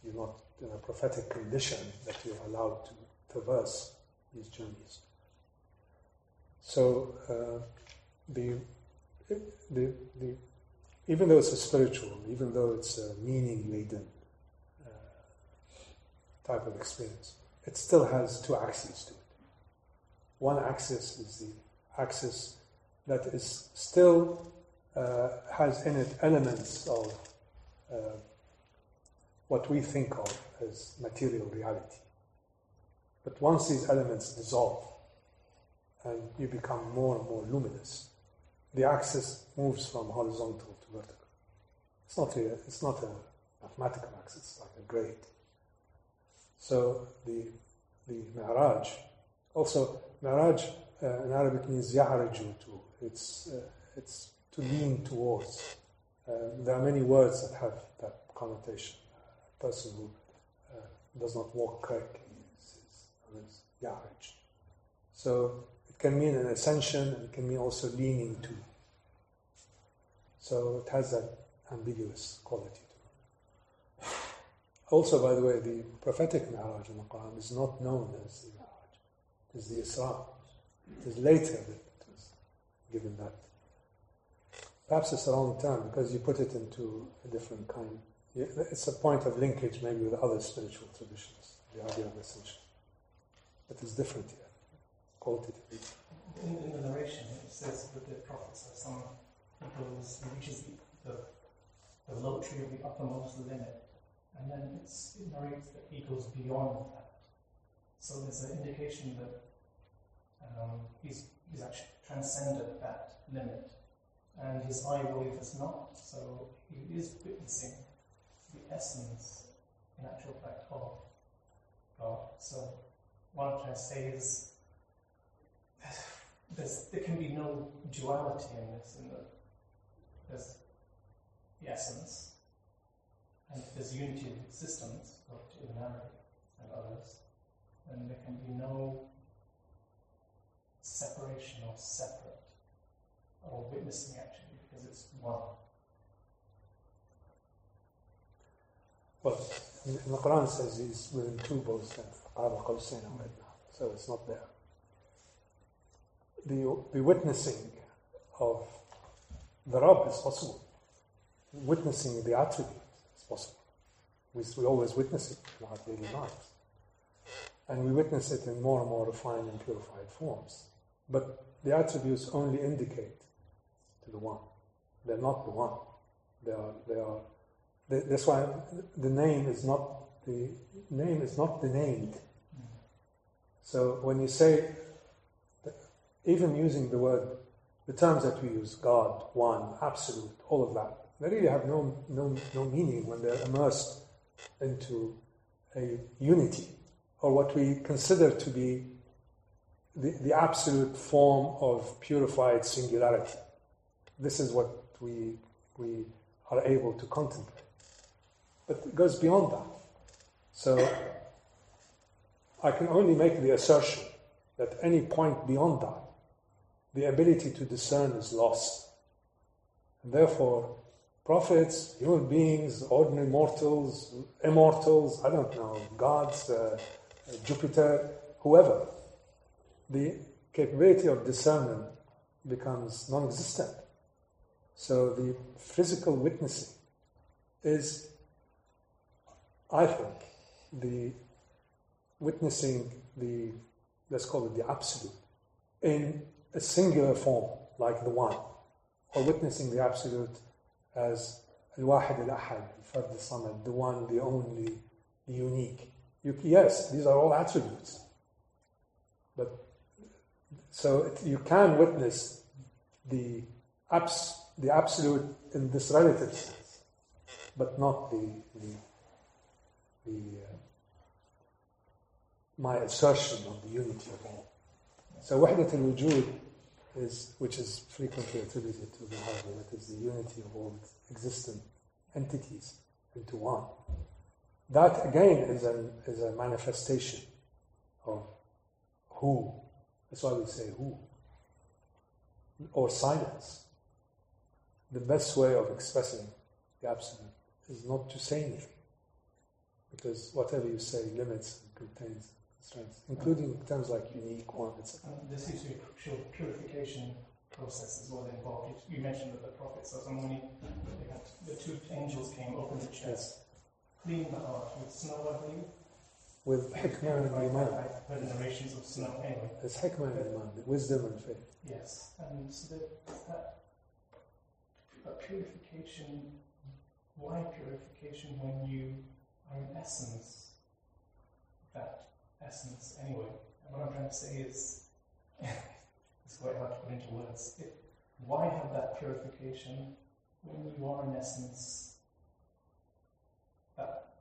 in a prophetic condition that you're allowed to traverse these journeys. So even though it's a spiritual, even though it's a meaning-laden type of experience, it still has two axes to it. One axis is the axis that is still has in it elements of what we think of as material reality. But once these elements dissolve and you become more and more luminous, the axis moves from horizontal to vertical. It's not a mathematical axis, it's like a grade. So the Miraj, also Miraj in Arabic means yahriju to. It's to lean towards. There are many words that have that connotation. A person who does not walk correctly is yahrij. So it can mean an ascension, and it can mean also leaning to. So it has that ambiguous quality to it. Also, by the way, the prophetic Miraj in the Quran is not known as the Miraj. It is the Isra. It is later that it was given that. Perhaps it's the wrong term because you put it into a different kind. It's a point of linkage maybe with other spiritual traditions, the idea of ascension. But it's different here, qualitatively. In the narration, it says that the prophets are some people who reaches the low tree of the uppermost limit, and then it narrates that he goes beyond that. So there's an indication that he's he's actually transcended that limit, and his eye wave is not. So he is witnessing the essence, in actual fact, of God. So what I'm trying to say is there can be no duality in this. There's the essence, and if there's unity of existence, according to Arabi and others, then there can be no separation or separate or witnessing actually, because it's one. Well, in the Quran it says he's within two bows, so it's not there. The witnessing of the Rabb is possible. Witnessing the attribute is possible. We always witness it in our daily lives. And we witness it in more and more refined and purified forms. But the attributes only indicate to the one. They're not the one. That's why the name is not the named. So when you say, even using the terms that we use, God, one, absolute, all of that, they really have no meaning when they're immersed into a unity, or what we consider to be the absolute form of purified singularity. This is what we are able to contemplate. But it goes beyond that. So I can only make the assertion that any point beyond that, the ability to discern is lost. And therefore, prophets, human beings, ordinary mortals, immortals, I don't know, gods, Jupiter, whoever, the capability of discernment becomes non-existent. So the physical witnessing is, I think, the witnessing let's call it the absolute, in a singular form, like the one, or witnessing the absolute as al-Wahid al-Ahad, al-Fard al-Samad, the one, the only, the unique. Yes, these are all attributes. But so you can witness the absolute in this relative sense, but not my assertion of the unity of all. So wahdat al-wujud which is frequently attributed to the Arabi, that is the unity of all existent entities into one. That again is a manifestation of who. That's why we say who. Or silence. The best way of expressing the absolute is not to say anything. Because whatever you say limits and contains strength, including terms like unique, one, etc. There seems to be a purification process as well involved. You mentioned that the prophets, so when the two angels came, opened the chest, cleaned the heart with snow, I believe. With hikmah and iman. I've heard narrations of snow anyway. There's hikmah and iman, wisdom and faith. Yes, and so that purification, why purification when you are in essence that essence anyway? And what I'm trying to say is, it's quite hard to put into words. Why have that purification when you are in essence that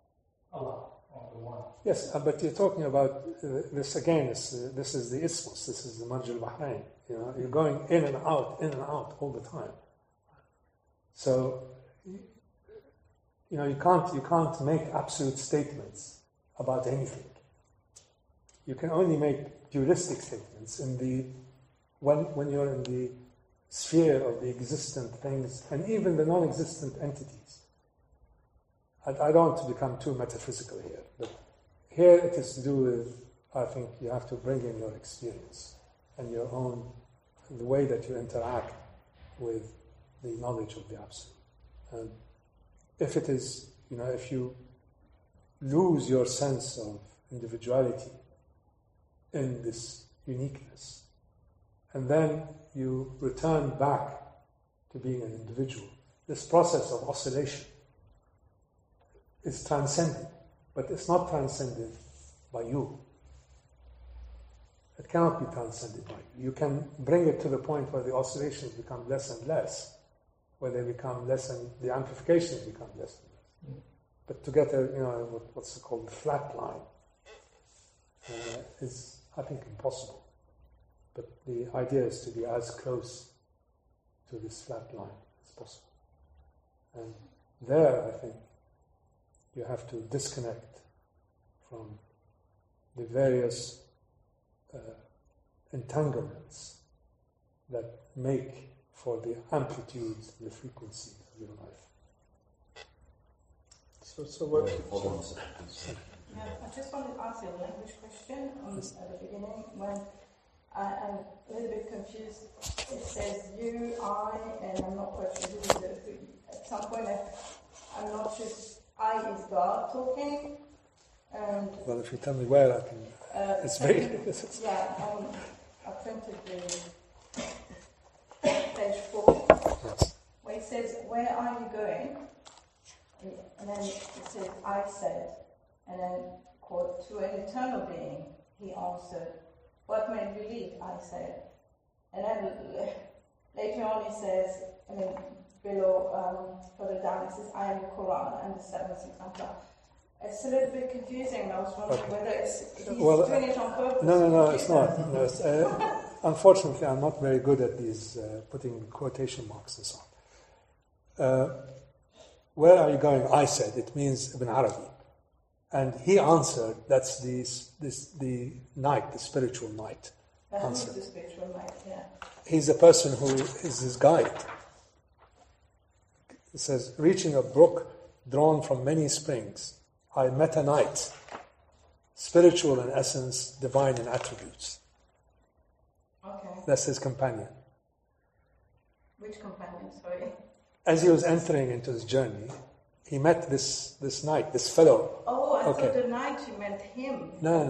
Allah, or the one? Yes, but you're talking about this again. This is the isthmus. This is the Marj al-Bahrain. You're going in and out all the time. So you can't make absolute statements about anything. You can only make dualistic statements when you're in the sphere of the existent things and even the non-existent entities. I don't want to become too metaphysical here, but here it is to do with, I think you have to bring in your experience and your own, the way that you interact with the knowledge of the Absolute. And if it is, if you lose your sense of individuality in this uniqueness, and then you return back to being an individual, this process of oscillation is transcended, but it's not transcended by you. It cannot be transcended by you. You can bring it to the point where the oscillations become less and less, where they become less and the amplifications become less and less. But to get a, what's called the flat line is, I think, impossible. But the idea is to be as close to this flat line as possible. And there, I think, you have to disconnect from the various entanglements that make for the amplitudes, the frequencies of your life. So what? Yeah, I just wanted to ask you a language question at the beginning when I'm a little bit confused. It says you, I, and I'm not quite sure who at some point I'm not sure I is God talking. And well, if you tell me where, I can. It's very. Yeah, I printed the page 4, Yes. where it says, "Where are you going?" And then it says, "I said," and then quote, "To an eternal being." He answered, "What made you leave?" I said, and then later on he says, and then below, further down, it says, "I am the Quran and the seventh example." It's a little bit confusing. I was wondering whether he's doing it on purpose. No, it's not. No, it's, unfortunately, I'm not very good at these putting quotation marks and so on. Where are you going? I said. It means Ibn Arabi. And he answered, that's the night, the spiritual night. Who's the spiritual night, yeah. He's the person who is his guide. It says, reaching a brook drawn from many springs, I met a knight, spiritual in essence, divine in attributes. Okay. That's his companion. Which companion, sorry? As he was entering into his journey, he met this knight, this fellow. Oh, I thought the knight you meant him. No.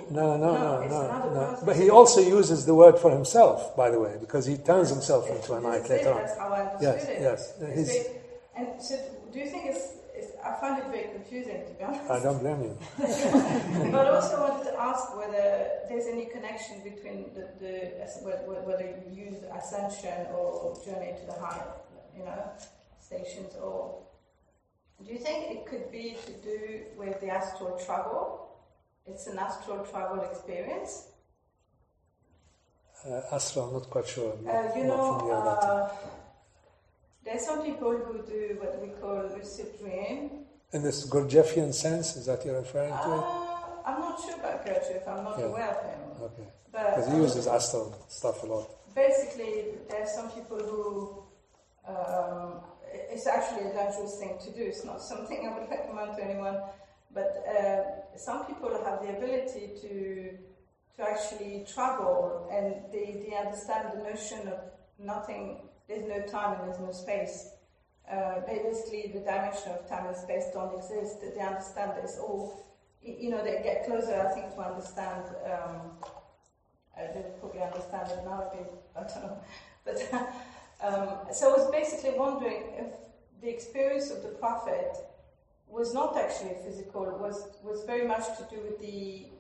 It's another person. But he also uses the word for himself, by the way, because he turns himself into a knight later on. That's how I understood it. Yes. And so, do you think it's? I find it very confusing, to be honest. I don't blame you. But I also wanted to ask whether there's any connection between whether you use ascension or journey to the higher, stations, or do you think it could be to do with the astral travel? It's an astral travel experience. Astral, I'm not quite sure. There's some people who do what we call lucid dream. In this Gurdjieffian sense, is that you're referring to it? I'm not sure about Gurdjieff, I'm not aware of him. Okay. But Because he uses astral stuff a lot. Basically, there's some people who, it's actually a dangerous thing to do. It's not something I would recommend to anyone. But some people have the ability to actually travel, and they understand the notion of nothing. There's no time and there's no space. Basically, the dimension of time and space don't exist. They understand that it's all, they get closer, I think, to understand. They would probably understand it in Arabi, I don't know. But so I was basically wondering if the experience of the Prophet was not actually physical, was very much to do with the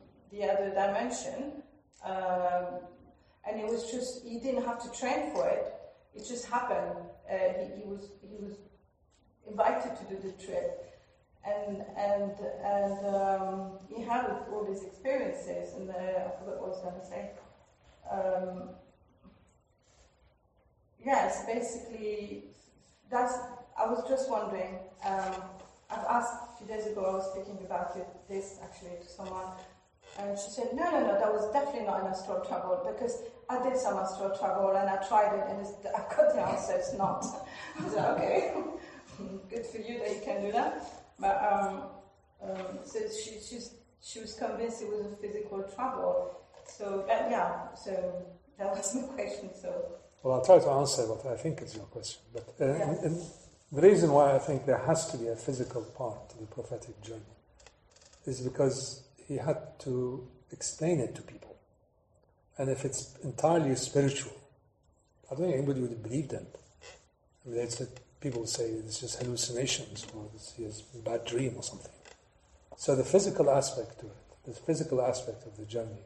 other dimension, and it was just, he didn't have to train for it. It just happened. He was invited to do the trip, and he had all these experiences. And I forgot what I was going to say. Yes, basically, I was just wondering. I've asked a few days ago. I was speaking about this actually to someone. And she said, no, that was definitely not an astral travel, because I did some astral travel and I tried it and I got the answer, it's not. I said, okay, good for you that you can do that. But so she was convinced it was a physical travel. So so that was my question. So well, I'll try to answer what I think is your question. But and the reason why I think there has to be a physical part to the prophetic journey is because he had to explain it to people. And if it's entirely spiritual, I don't think anybody would have believed him. I mean, people would say it's just hallucinations or he has a bad dream or something. So the physical aspect to it, the physical aspect of the journey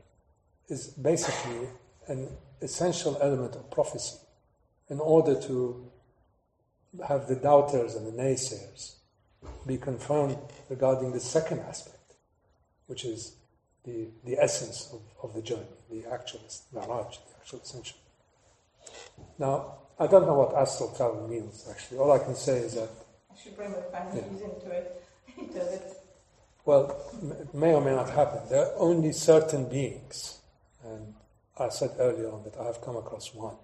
is basically an essential element of prophecy in order to have the doubters and the naysayers be confirmed regarding the second aspect, which is the essence of the journey, the actual Miraj, the actual ascension. Now, I don't know what astral travel means, actually. All I can say is that... I should bring the families into it. Well, it may or may not happen. There are only certain beings, and I said earlier on that I have come across one,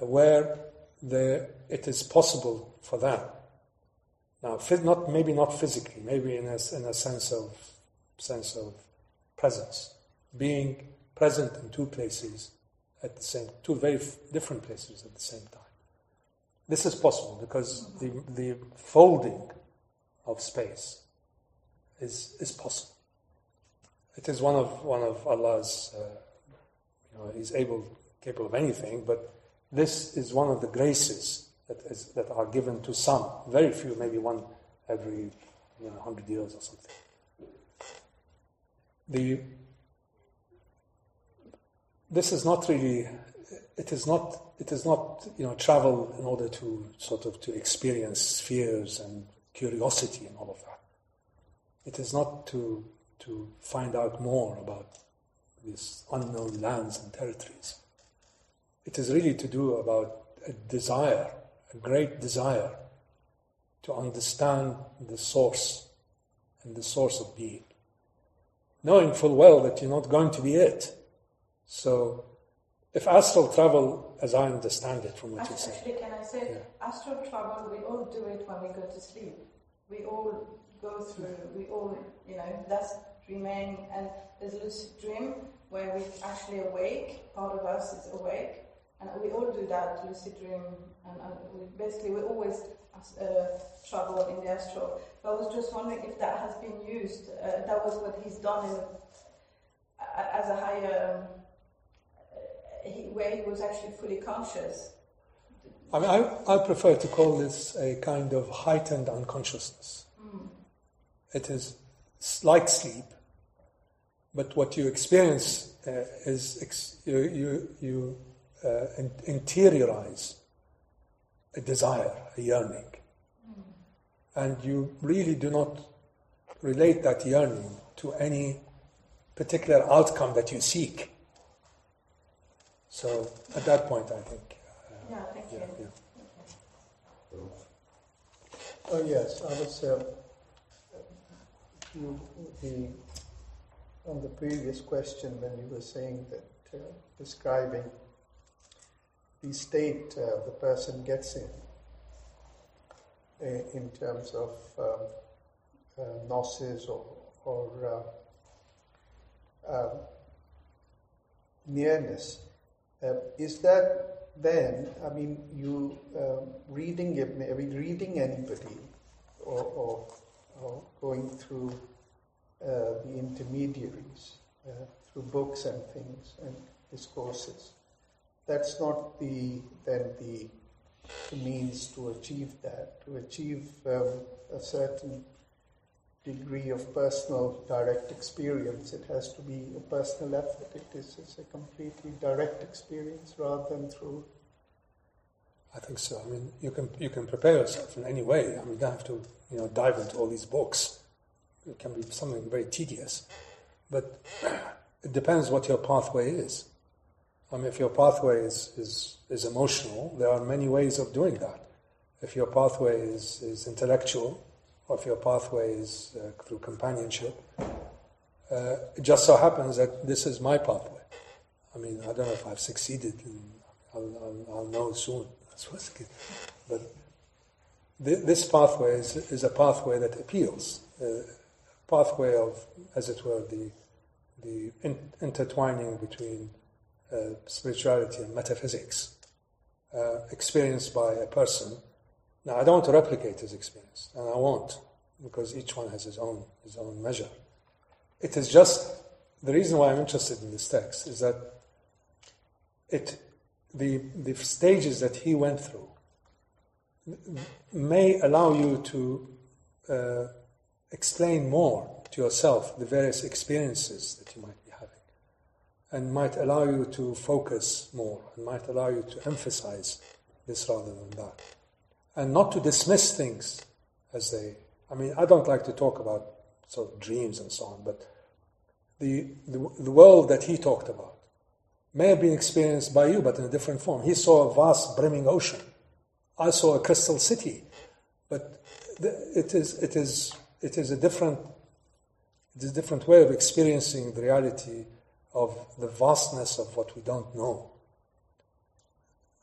where it is possible for them. Now, maybe not physically, maybe in a sense of presence, being present in two places at the same, two very different places at the same time. This is possible because the folding of space is possible. It is one of Allah's. He's capable of anything, but this is one of the graces that are given to some, very few, maybe one every 100 years or something. This is not really. It is not travel in order to to experience spheres and curiosity and all of that. It is not to find out more about these unknown lands and territories. It is really to do about a desire, a great desire, to understand the source and the source of being, knowing full well that you're not going to be it. So, if astral travel, as I understand it from what you say... Actually, can I say, astral travel, we all do it when we go to sleep. We all go through, that's dreaming, and there's lucid dream, where we actually awake, part of us is awake, and we all do that, lucid dream, and we always travel in the astral. But I was just wondering if that has been used, that was what he's done as a higher... where he was actually fully conscious. I mean, I prefer to call this a kind of heightened unconsciousness. It is like sleep, but what you experience is you interiorize a desire, a yearning, and you really do not relate that yearning to any particular outcome that you seek. So at that point, I think. Thank you. Yeah. Oh yes, I was. On the previous question, when you were saying that describing the state the person gets in terms of gnosis or nearness. Is that then? I mean, you reading anybody, or going through the intermediaries through books and things and discourses. That's not the means to achieve that. To achieve a certain degree of personal direct experience, it has to be a personal effort. It's a completely direct experience rather than through... I think so. I mean, you can prepare yourself in any way. I mean, you don't have to dive into all these books. It can be something very tedious, but it depends what your pathway is. I mean, if your pathway is emotional, there are many ways of doing that. If your pathway is intellectual, or if your pathway is through companionship, it just so happens that this is my pathway. I mean, I don't know if I've succeeded. I'll know soon. But this pathway is a pathway that appeals. Pathway of, as it were, the intertwining between spirituality and metaphysics, experienced by a person. Now, I don't want to replicate his experience, and I won't, because each one has his own measure. It is just the reason why I'm interested in this text is that the stages that he went through may allow you to explain more to yourself the various experiences that you might be having. and might allow you to focus more, and might allow you to emphasize this rather than that. And not to dismiss things as they... I mean, I don't like to talk about sort of dreams and so on, but the world that he talked about may have been experienced by you, but in a different form. He saw a vast brimming ocean. I saw a crystal city. But it is a different way of experiencing the reality of the vastness of what we don't know.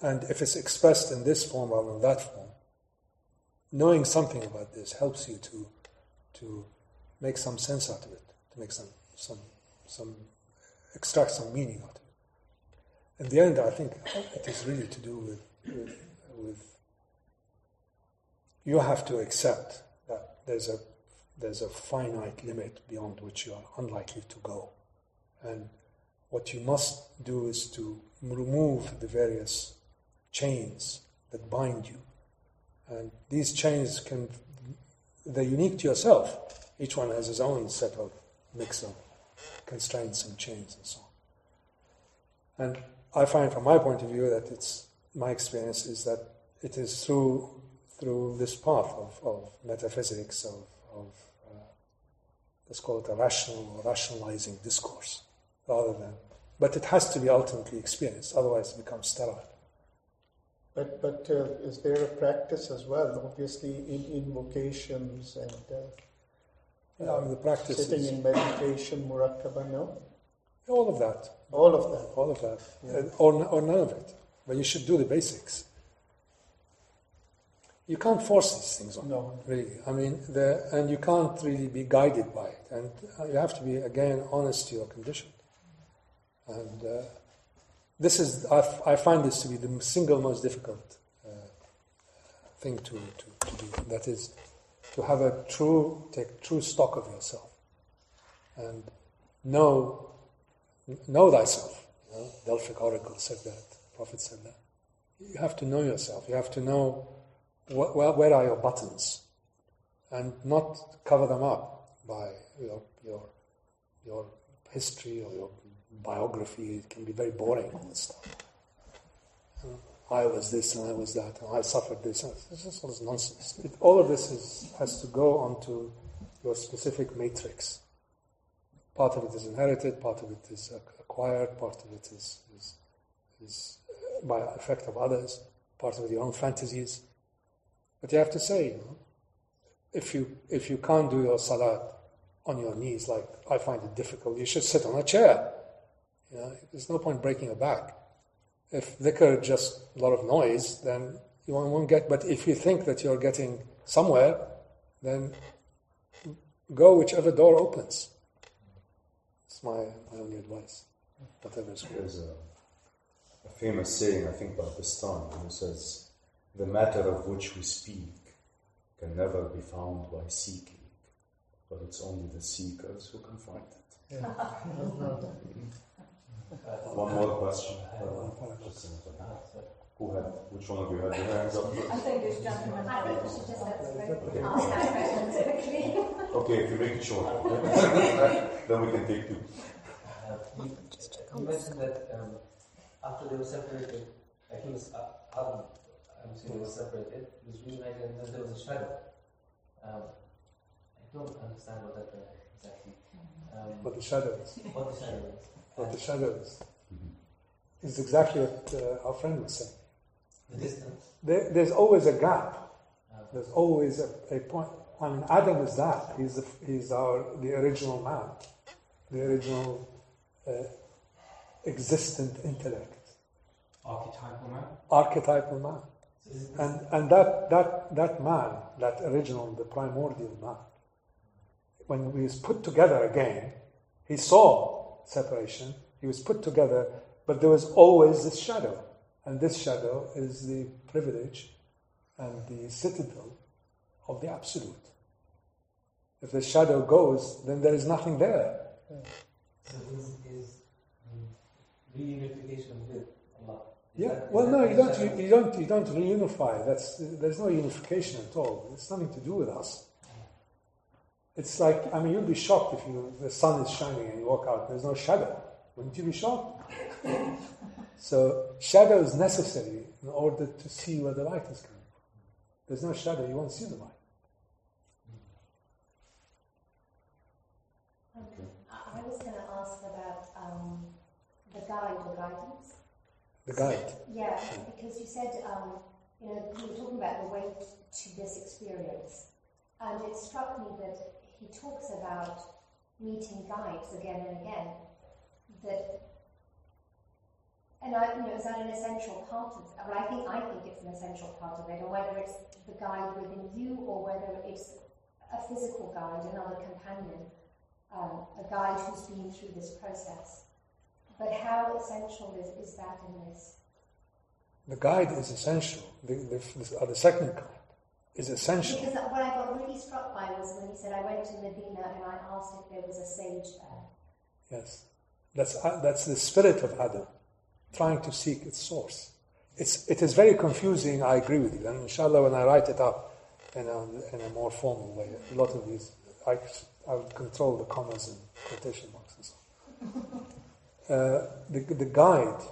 And if it's expressed in this form rather than that form, knowing something about this helps you to make some sense out of it, to make some extract some meaning out of it. In the end, I think it is really to do with you have to accept that there's a finite limit beyond which you are unlikely to go. And what you must do is to remove the various chains that bind you. And these chains they're unique to yourself. Each one has his own set of mix of constraints and chains and so on. And I find from my point of view that my experience is that it is through this path of metaphysics, of let's call it a rational or rationalizing discourse, but it has to be ultimately experienced, otherwise it becomes sterile. But is there a practice as well? Obviously, in invocations and the practice sitting in meditation, muraqabah, no? All of that. All of that. All of that. Yeah. Or none of it. But you should do the basics. You can't force these things on. No. Really. I mean, and you can't really be guided by it. And you have to be, again, honest to your condition. And this is, I find this to be the single most difficult thing to do. That is, to have take true stock of yourself. And know thyself. You know, Delphic Oracle said that. The Prophet said that. You have to know yourself. You have to know where are your buttons, and not cover them up by your history or your biography. It can be very boring, all this stuff. I was this and I was that and I suffered this. It's just all this nonsense. All of this has to go onto your specific matrix. Part of it is inherited, part of it is acquired, part of it is by effect of others, part of it your own fantasies. But you have to say, if you can't do your salat on your knees, like I find it difficult, you should sit on a chair. There's no point breaking your back. If dhikr is just a lot of noise, then you won't get. But if you think that you're getting somewhere, then go whichever door opens. It's my only advice. There's a famous saying, I think, by Bastani, who says, "The matter of which we speak can never be found by seeking, but it's only the seekers who can find it." Yeah. One more question. Who had? Which one of you had your hands up? I think this gentleman. I think we should just let Okay. ask that question typically. Okay, if you make it short, then we can take two. You mentioned that after they were separated, like he was Adam, I'm saying they were separated, he was reunited, and then there was a shadow. I don't understand what that meant exactly. What the shadow is. What the shadow is. What the shadow is exactly what our friend was saying. The distance. There's always a gap. There's always a point. I mean, Adam is that. He's the original man, the original existent intellect. Archetypal man. And that man, that original, the primordial man, when he was put together again, he saw separation. He was put together, but there was always this shadow. And this shadow is the privilege and the citadel of the Absolute. If the shadow goes, then there is nothing there. So is reunification with Allah. You don't reunify. There's no unification at all. It's nothing to do with us. It's like, you'll be shocked if the sun is shining and you walk out, there's no shadow. Wouldn't you be shocked? So shadow is necessary in order to see where the light is coming from. There's no shadow, you won't see the light. I was going to ask about the guide or guidance. The guide. Yeah, because you said, you were talking about the way to this experience, and it struck me that he talks about meeting guides again and again. Is that an essential part of it? Well, I think it's an essential part of it, and whether it's the guide within you or whether it's a physical guide, another companion, a guide who's been through this process. But how essential is that in this? The guide is essential. The second guide is essential. Because what I got really struck by was when he said, I went to Medina and I asked if there was a sage there. Yes. That's the spirit of Adam, trying to seek its source. It is very confusing, I agree with you. And inshallah, when I write it up in a more formal way, a lot of these, I will control the commas and quotation marks and so on. The guide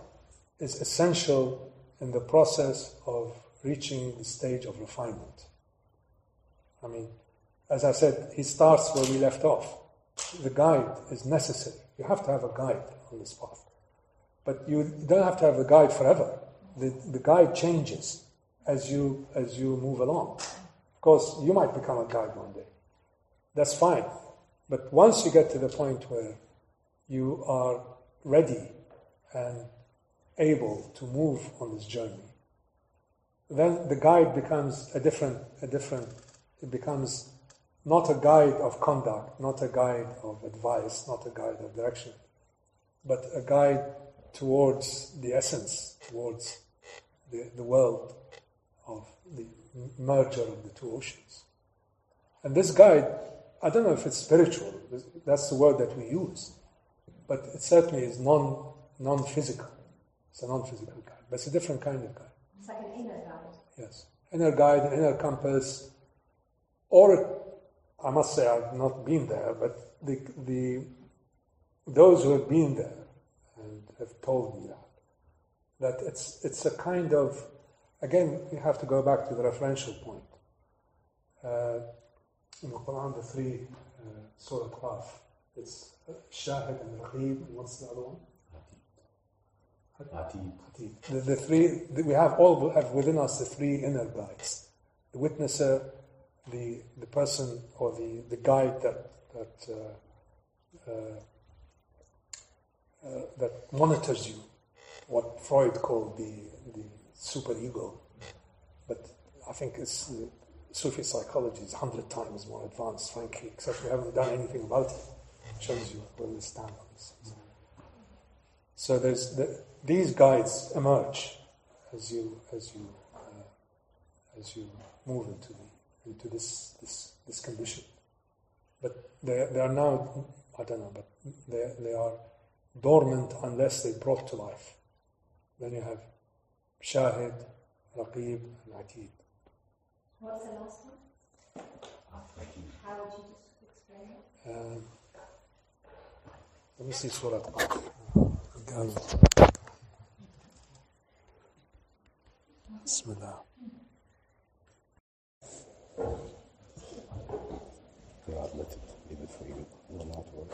is essential in the process of reaching the stage of refinement. I mean, as I said, he starts where we left off. The guide is necessary. You have to have a guide on this path. But you don't have to have the guide forever. The guide changes as you move along. Of course, you might become a guide one day. That's fine. But once you get to the point where you are ready and able to move on this journey, then the guide becomes it becomes not a guide of conduct, not a guide of advice, not a guide of direction, but a guide towards the essence, towards the world of the merger of the two oceans. And this guide, I don't know if it's spiritual, that's the word that we use, but it certainly is non-physical. It's a non-physical guide, but it's a different kind of guide. It's like an inner guide. Yes, inner guide, an inner compass, or I must say I've not been there, but those who have been there and have told me that it's a kind of, again, we have to go back to the referential point. In the Quran, the three Surah Qaf, it's Shahid and Raqib, and what's the other one? Atid. The three, we have within us the three inner guides. The witnesser, the person or the guide that monitors you, what Freud called the superego. But I think Sufi psychology is 100 times more advanced, frankly, except we haven't done anything about it. It shows you where we stand on this. So these guides emerge as you move into this condition. But they are now, I don't know, but they are dormant unless they're brought to life. Then you have Shahid, Raqib, and Atid. What's the last one? How would you just explain it? Let me see Surah Qaf. Bismillah. God, let it leave it for you. It will not work.